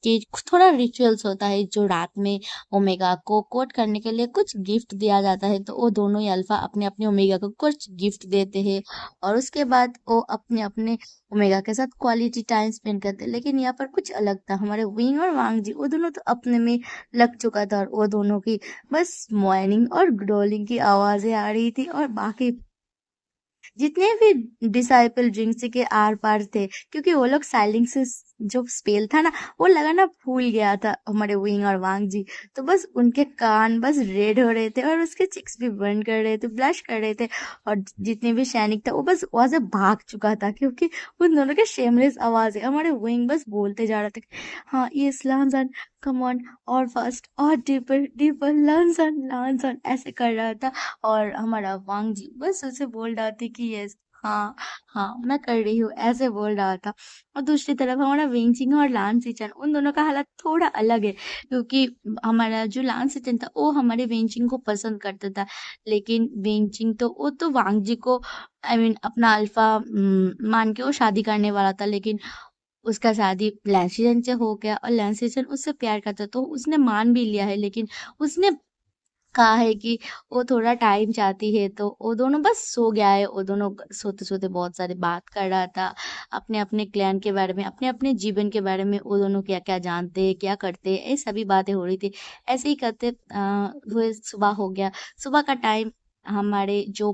के थोड़ा रिचुअल्स होता है जो रात में ओमेगा को कोट करने के लिए कुछ गिफ्ट दिया जाता है, तो वो दोनों ही अल्फा अपने अपने ओमेगा को कुछ गिफ्ट देते हैं और उसके बाद वो अपने अपने ओमेगा के साथ क्वालिटी टाइम स्पेंड करते हैं। लेकिन यहाँ पर कुछ अलग था, हमारे विंग और वांग जी वो दोनों तो अपने में लग चुका था और वो दोनों की बस मोर्निंग और ग्रोलिंग की आवाजें आ रही थी और बाकी जितने भी डिसाइपल जिंक्सी के आर पार थे, क्योंकि वो लोग साइलेंस से जो स्पेल था ना वो लगाना भूल गया था हमारे विंग और वांग जी। तो बस उनके कान बस रेड हो रहे थे और उसके चिक्स भी बर्न कर रहे थे, ब्लश कर रहे थे, और जितने भी सैनिक था वो बस वहां से भाग चुका था क्योंकि उन दोनों के शेमलेस आवाज है। हमारे विंग बस बोलते जा रहे थे, हाँ ये लांसन, कम ऑन, और फास्ट और डीपर डीपर, लांसन लांसन, ऐसे कर रहा था। और हमारा वांग जी बस उसे बोल रहा था कि यस, हाँ हाँ मैं कर रही हूँ, ऐसे बोल रहा था। और दूसरी तरफ हमारा वेंचिंग और लान सिचन, उन दोनों का हालत थोड़ा अलग है क्योंकि हमारा जो लान सिचन था वो हमारे वेंचिंग को पसंद करता था, लेकिन वेंचिंग तो वो तो वांग जी को अपना अल्फा मान के वो शादी करने वाला था, लेकिन उसका शादी लैंसिजन से हो गया और लैंसिजन उससे प्यार करता तो उसने मान भी लिया है, लेकिन उसने कहा है कि वो थोड़ा टाइम चाहती है। तो वो दोनों बस सो गया है, वो दोनों सोते सोते बहुत सारी बात कर रहा था अपने अपने क्लैन के बारे में, अपने अपने जीवन के बारे में, वो दोनों क्या क्या जानते हैं, क्या करते हैं, ये सभी बातें हो रही थी। ऐसे ही करते हुए सुबह हो गया। सुबह का टाइम हमारे जो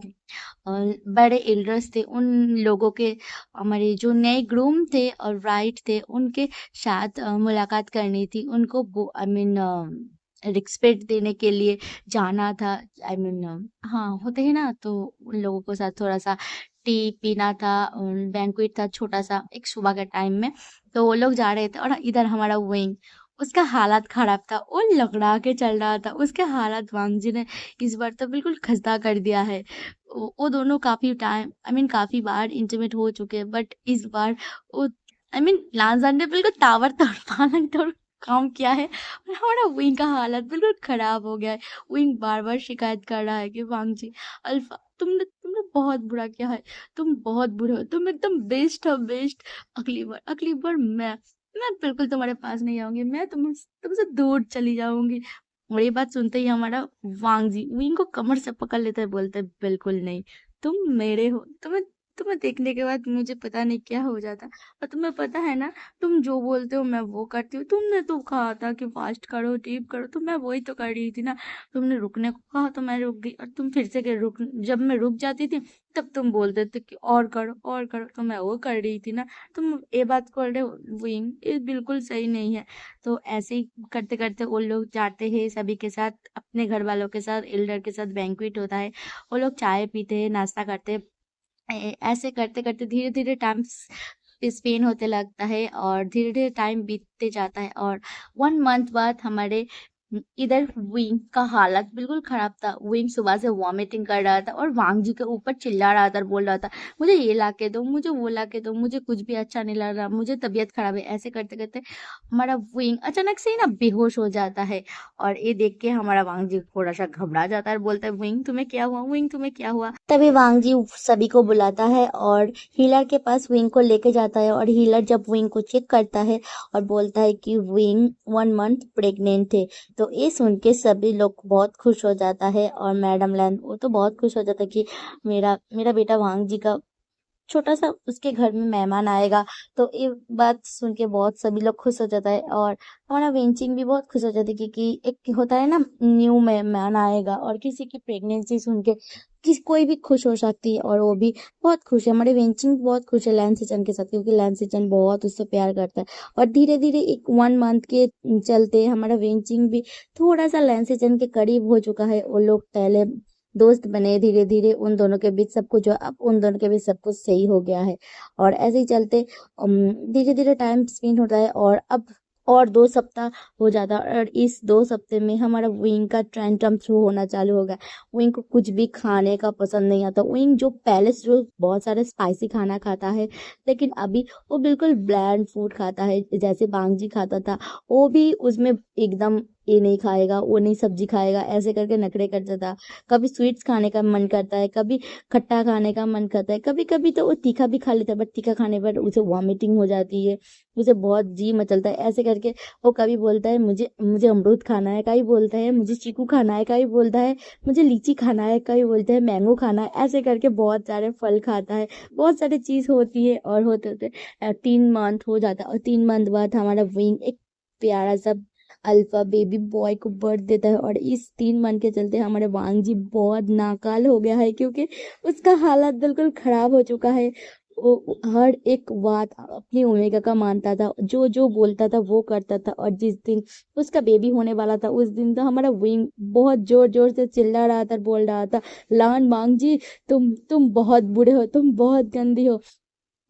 बड़े एल्डर्स थे उन लोगों के, हमारे जो नए ग्रूम थे और ब्राइड थे उनके साथ मुलाकात करनी थी। उनको रिस्पेक्ट देने के लिए जाना था। आई मीन हाँ, होते हैं ना, तो उन लोगों के साथ थोड़ा-सा टी पीना था। बैंक्वेट था छोटा-सा एक सुबह के टाइम में, तो वो लोग जा रहे थे और इधर हमारा विंग, उसका हालत खराब था, वो लँगड़ा के चल रहा था। उसके हालत वांग जी ने इस बार तो बिल्कुल खस्ता कर दिया है। वो दोनों काफ़ी टाइम आई मीन काफ़ी बार इंटीमेट हो चुके हैं, बट इस बार वो आई मीन लांसर ने बिल्कुल ताबड़तोड़ ताबड़तोड़ काम किया है और हमारा विंग का हालत बिल्कुल खराब हो गया है। विंग बार-बार शिकायत कर रहा है कि वांग जी, अल्फा तुमने तुमने बहुत बुरा किया है, तुम बहुत बुरे हो, तुम एकदम बेस्ट हो बेस्ट। अगली बार मैं बिल्कुल तुम्हारे पास नहीं आऊँगी, मैं तुमसे दूर चली जाऊँगी। और ये बात सुनते ही हमारा वांग जी विंग को कमर से पकड़ लेते हैं, बोलते हैं बिल्कुल नहीं, तुम मेरे हो। तुम्हें तुम्हें देखने के बाद मुझे पता नहीं क्या हो जाता। और तुम्हें पता है ना, तुम जो बोलते हो मैं वो करती हूँ। तुमने तो कहा था कि फास्ट करो डीप करो, तो मैं वही तो कर रही थी ना। तुमने रुकने को कहा तो मैं रुक गई, और तुम फिर से रुक जब मैं रुक जाती थी तब तुम बोलते थे कि और करो, तो मैं वो कर रही थी ना। तुम ये बात कर रहे हो विंग, ये बिल्कुल सही नहीं है। तो ऐसे ही करते करते वो लोग जाते हैं सभी के साथ, अपने घर वालों के साथ, एल्डर के साथ बैंक्वेट होता है। वो लोग चाय पीते हैं, नाश्ता करते हैं। ऐसे करते करते धीरे धीरे टाइम स्पेन होते लगता है और धीरे धीरे टाइम बीतते जाता है। और 1 मंथ बाद हमारे इधर विंग का हालत बिल्कुल खराब था। विंग सुबह से वॉमिटिंग कर रहा था और वांग जी के ऊपर चिल्ला रहा था और बोल रहा था, मुझे ये ला के दो, मुझे वो ला के दो, मुझे कुछ भी अच्छा नहीं लग रहा, मुझे तबीयत खराब है। ऐसे करते करते हमारा विंग अचानक से ही ना बेहोश हो जाता है। और ये देख के हमारा वांग जी थोड़ा सा घबरा जाता है और बोलता है, विंग तुम्हें क्या हुआ, विंग तुम्हें क्या हुआ। तभी वांग जी सभी को बुलाता है और हीलर के पास विंग को लेके जाता है। और हीलर जब विंग को चेक करता है और बोलता है कि विंग 1 मंथ प्रेग्नेंट है, तो ये सुन के सभी लोग बहुत खुश हो जाता है। और मैडम लैन वो तो बहुत खुश हो जाता है कि मेरा मेरा बेटा वांग जी का छोटा सा उसके घर में मेहमान आएगा। तो ये बात सुन के बहुत सभी लोग खुश हो जाता है और हमारा वेंचिंग भी बहुत खुश हो जाती है, क्योंकि एक होता है ना, न्यू मेहमान आएगा और किसी की प्रेगनेंसी सुन के कोई भी खुश हो सकती है। और वो भी बहुत खुश है, हमारे वेंचिंग बहुत खुश है लैन सिचन के साथ, क्योंकि लैन सिचन बहुत उससे प्यार करता है। और धीरे धीरे एक 1 मंथ के चलते हमारा वेंचिंग भी थोड़ा सा लैन सिचन के करीब हो चुका है। वो लोग पहले दोस्त बने, धीरे धीरे उन दोनों के बीच सब कुछ अब उन दोनों के बीच सब कुछ सही हो गया है। और ऐसे ही चलते धीरे धीरे टाइम स्पेंड होता है और अब और 2 सप्ताह हो जाता है। और इस 2 सप्ते में हमारा विंग का टैंट्रम शुरू होना चालू हो गया। विंग को कुछ भी खाने का पसंद नहीं आता। विंग जो पहले से जो बहुत सारे स्पाइसी खाना खाता है, लेकिन अभी वो बिल्कुल ब्लैंड फूड खाता है, जैसे बांग जी खाता था। वो भी उसमें एकदम ये नहीं खाएगा, वो नहीं सब्जी खाएगा, ऐसे करके नखरे करता था। कभी स्वीट्स खाने का मन करता है, कभी खट्टा खाने का मन करता है, कभी कभी तो वो तीखा भी खा लेता है, बट तीखा खाने पर उसे वॉमिटिंग हो जाती है, उसे बहुत जी मचलता है। ऐसे करके वो कभी बोलता है मुझे मुझे अमरूद खाना है, कभी बोलता है मुझे चीकू खाना है, कभी बोलता है मुझे लीची खाना है, कभी बोलता है मैंगो खाना है। ऐसे करके बहुत सारे फल खाता है, बहुत सारी चीज़ होती है। और होते होते 3 मंथ हो जाता है और 3 मंथ बाद हमारा विंग एक प्यारा सा अल्फा बेबी बॉय को बर्थ देता है। और इस 3 मंथ के चलते हमारे वांग जी बहुत नाकाल हो गया है, क्योंकि उसका हालत बिल्कुल खराब हो चुका है। वो हर एक बात अपनी ओमेगा का मानता था, जो जो बोलता था वो करता था। और जिस दिन उसका बेबी होने वाला था, उस दिन तो हमारा विंग बहुत जोर जोर से चिल्ला रहा था, बोल रहा था, लान वांग जी, तुम बहुत बुरे हो, तुम बहुत गंदी हो।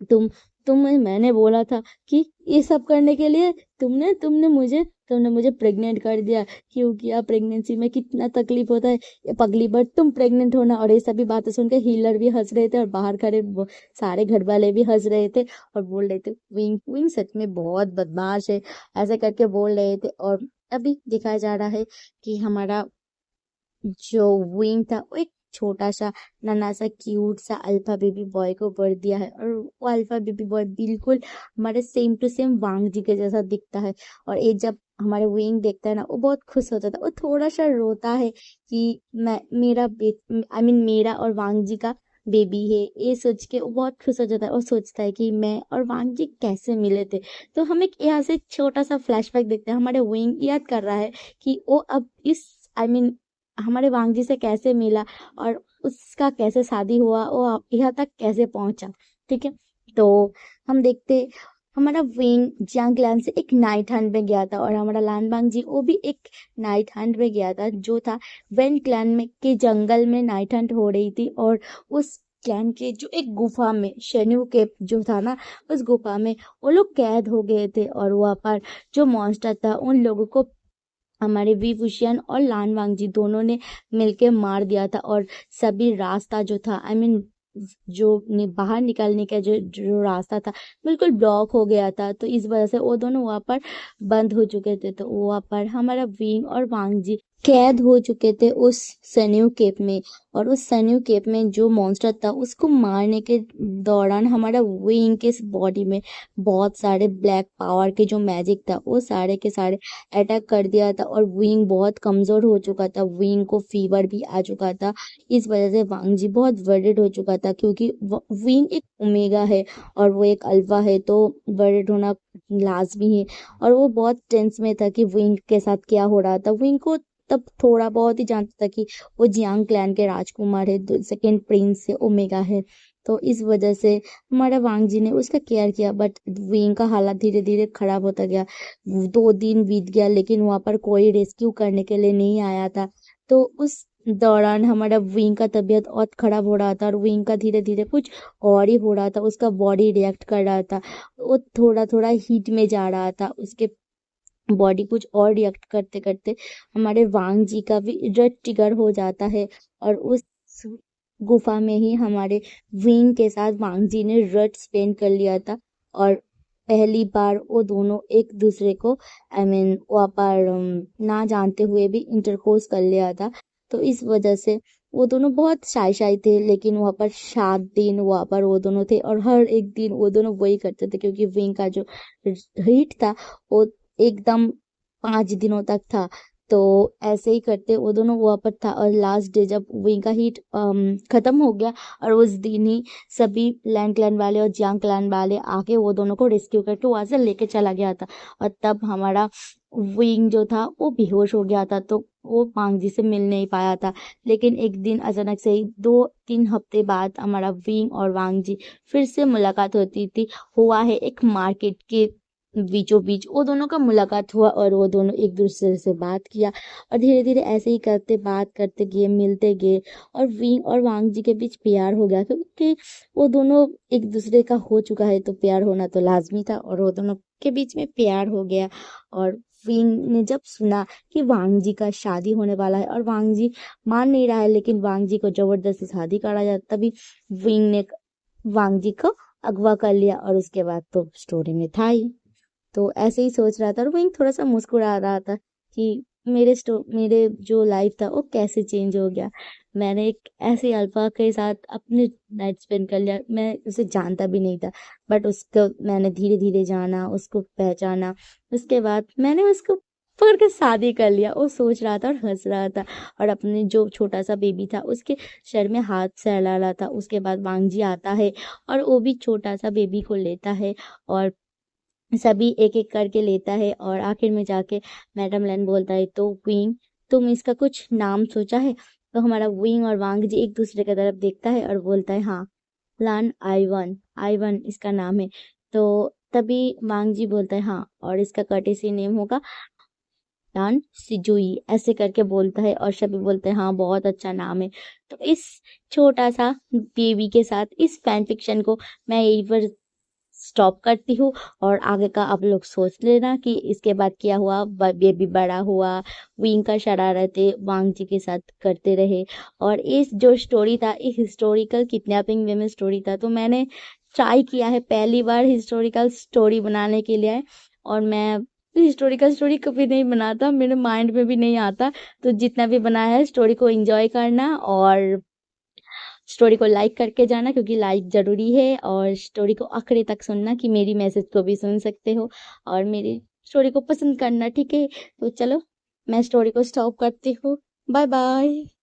तुम तुम्हें मैंने बोला था कि ये सब करने के लिए तुमने मुझे प्रेग्नेंट कर दिया। क्यों किया, प्रेगनेंसी में कितना तकलीफ होता है, ये पगली बट तुम प्रेग्नेंट होना। और ये सभी बातें सुन के हीलर भी हंस रहे थे और बाहर खड़े सारे घर वाले भी हंस रहे थे और बोल रहे थे, विंग विंग सच में बहुत बदमाश है, ऐसे करके बोल रहे थे। और अभी दिखाया जा रहा है कि हमारा जो विंग था वो एक छोटा सा नन्हा सा क्यूट सा अल्फा बेबी बॉय को बर्थ दिया है। और वो अल्फा बेबी बॉय बिल्कुल हमारे सेम टू सेम वांग जी के जैसा दिखता है। और ये जब हमारे विंग देखता है ना, वो बहुत खुश होता था, वो थोड़ा सा रोता है कि मैं मेरा बे आई मीन मेरा और वांग जी का बेबी है। ये सोच के वो बहुत खुश हो जाता है और सोचता है कि मैं और वांग जी कैसे मिले थे। तो हम एक यहाँ से छोटा सा फ्लैशबैक देखते हैं, हमारे विंग याद कर रहा है कि वो अब इस आई मीन हमारे वांग जी से कैसे मिला और उसका कैसे शादी हुआ, वो यहाँ तक कैसे पहुंचा। ठीक है, तो हम देखते हमारा विंग जियांग क्लैन से एक नाइट हंट में गया था और हमारा लानबांग जी वो भी एक नाइट हंट में गया था, जो था वेन क्लैन में के जंगल में नाइट हंट हो रही थी। और उस क्लैन के जो एक गुफा में शेन्यू केव जो था ना, उस गुफा में वो लोग कैद हो गए थे और वहाँ पर जो मॉन्स्टर था उन लोगों को हमारे वी फुशियन और लान वांगजी दोनों ने मिलके मार दिया था। और सभी रास्ता जो था जो बाहर निकलने का जो जो रास्ता था बिल्कुल ब्लॉक हो गया था। तो इस वजह से वो दोनों वहाँ पर बंद हो चुके थे। तो वहाँ पर हमारा विंग और वांगजी कैद हो चुके थे उस सन्यू केव में। और उस सन्यू केव में जो मॉन्स्टर था उसको मारने के दौरान हमारा विंग के बॉडी में बहुत सारे ब्लैक पावर के जो मैजिक था वो सारे के सारे अटैक कर दिया था और विंग बहुत कमजोर हो चुका था। विंग को फीवर भी आ चुका था। इस वजह से वांग जी बहुत वर्रिड हो चुका था, क्योंकि विंग एक ओमेगा है और वो एक अल्फा है, तो वर्रिड होना लाजमी है। और वो बहुत टेंस में था कि विंग के साथ क्या हो रहा था। विंग को तब थोड़ा बहुत ही जानता था कि वो जियांग क्लैन के राजकुमार है, सेकेंड प्रिंस से ओमेगा है। तो इस वजह से हमारा वांग जी ने उसका केयर किया, बट विंग का हालत धीरे धीरे खराब होता गया। 2 दिन बीत गया लेकिन वहां पर कोई रेस्क्यू करने के लिए नहीं आया था। तो उस दौरान हमारा विंग का तबीयत और खराब हो रहा था और विंग का धीरे धीरे कुछ और ही हो रहा था। उसका बॉडी रिएक्ट कर रहा था, वो थोड़ा थोड़ा हीट में जा रहा था। उसके बॉडी कुछ और रिएक्ट करते करते हमारे वांग जी का भी रट ट्रिगर हो जाता है। और उस गुफा में ही हमारे विंग के साथ वांग जी ने रट स्पेंड कर लिया था। और पहली बार वो दोनों एक दूसरे को वहाँ पर ना जानते हुए भी इंटरकोर्स कर लिया था। तो इस वजह से वो दोनों बहुत शाय शाय थे, लेकिन वहाँ पर 7 दिन वहाँ पर वो दोनों थे और हर एक दिन वो दोनों वही करते थे, क्योंकि विंग का जो हीट था वो एकदम 5 दिनों तक था। तो ऐसे ही करते वो दोनों वहाँ पर था और लास्ट डे जब विंग का हीट खत्म हो गया और उस दिन ही सभी लैंड क्लैन वाले और जियांग क्लैन वाले आके वो दोनों को रेस्क्यू करके वहां से लेके चला गया था। और तब हमारा विंग जो था वो बेहोश हो गया था, तो वो वांग जी से मिल नहीं पाया था। लेकिन एक दिन अचानक से ही 2-3 हफ्ते बाद हमारा विंग और वांग जी फिर से मुलाकात होती थी। हुआ है एक मार्केट के बीचों बीच वो दोनों का मुलाकात हुआ और वो दोनों एक दूसरे से बात किया। और धीरे धीरे ऐसे ही करते बात करते गए, मिलते गए और विंग और वांग जी के बीच प्यार हो गया, क्योंकि वो दोनों एक दूसरे का हो चुका है तो प्यार होना तो लाजमी था। और वो दोनों के बीच में प्यार हो गया। और विंग ने जब सुना कि वांग जी का शादी होने वाला है और वांग जी मान नहीं रहा है, लेकिन वांग जी को जबरदस्ती शादी करा जाए, तभी विंग ने वांग जी को अगवा कर लिया। और उसके बाद तो स्टोरी में था ही। तो ऐसे ही सोच रहा था और वहीं थोड़ा सा मुस्कुरा रहा था कि मेरे जो लाइफ था वो कैसे चेंज हो गया। मैंने एक ऐसे अल्फा के साथ अपने नाइट स्पेंड कर लिया, मैं उसे जानता भी नहीं था, बट उसको मैंने धीरे धीरे जाना, उसको पहचाना। उसके बाद मैंने उसको पकड़ के शादी कर लिया। वो सोच रहा था और हंस रहा था और अपने जो छोटा सा बेबी था उसके सर में हाथ सहला रहा था। उसके बाद वांगजी आता है और वो भी छोटा सा बेबी को लेता है और सभी एक एक करके लेता है। और आखिर में जाके मैडम लैन बोलता है, तो विंग तुम इसका कुछ नाम सोचा है? तो हमारा विंग और वांग जी एक दूसरे की तरफ देखता है और बोलता है, हाँ, लान आईवन, आईवन इसका नाम है। तो तभी वांग जी बोलता है, हाँ, और इसका कर्टेसी नेम होगा लान सिजुई, ऐसे करके बोलता है और सभी बोलते हैं, हाँ, बहुत अच्छा नाम है। तो इस छोटा सा बेबी के साथ इस फैन फिक्शन को मैं यहीं पर स्टॉप करती हूँ। और आगे का आप लोग सोच लेना कि इसके बाद क्या हुआ। बेबी बड़ा हुआ, विंग का शरारतें वांग जी के साथ करते रहे। और इस जो स्टोरी था एक हिस्टोरिकल किडनैपिंग वे में स्टोरी था, तो मैंने ट्राई किया है पहली बार हिस्टोरिकल स्टोरी बनाने के लिए। और मैं हिस्टोरिकल स्टोरी कभी नहीं बनाता, मेरे माइंड में भी नहीं आता। तो जितना भी बनाया है स्टोरी को एंजॉय करना और स्टोरी को लाइक करके जाना, क्योंकि लाइक ज़रूरी है। और स्टोरी को आखिरी तक सुनना कि मेरी मैसेज को भी सुन सकते हो और मेरी स्टोरी को पसंद करना, ठीक है? तो चलो मैं स्टोरी को स्टॉप करती हूँ। Bye bye.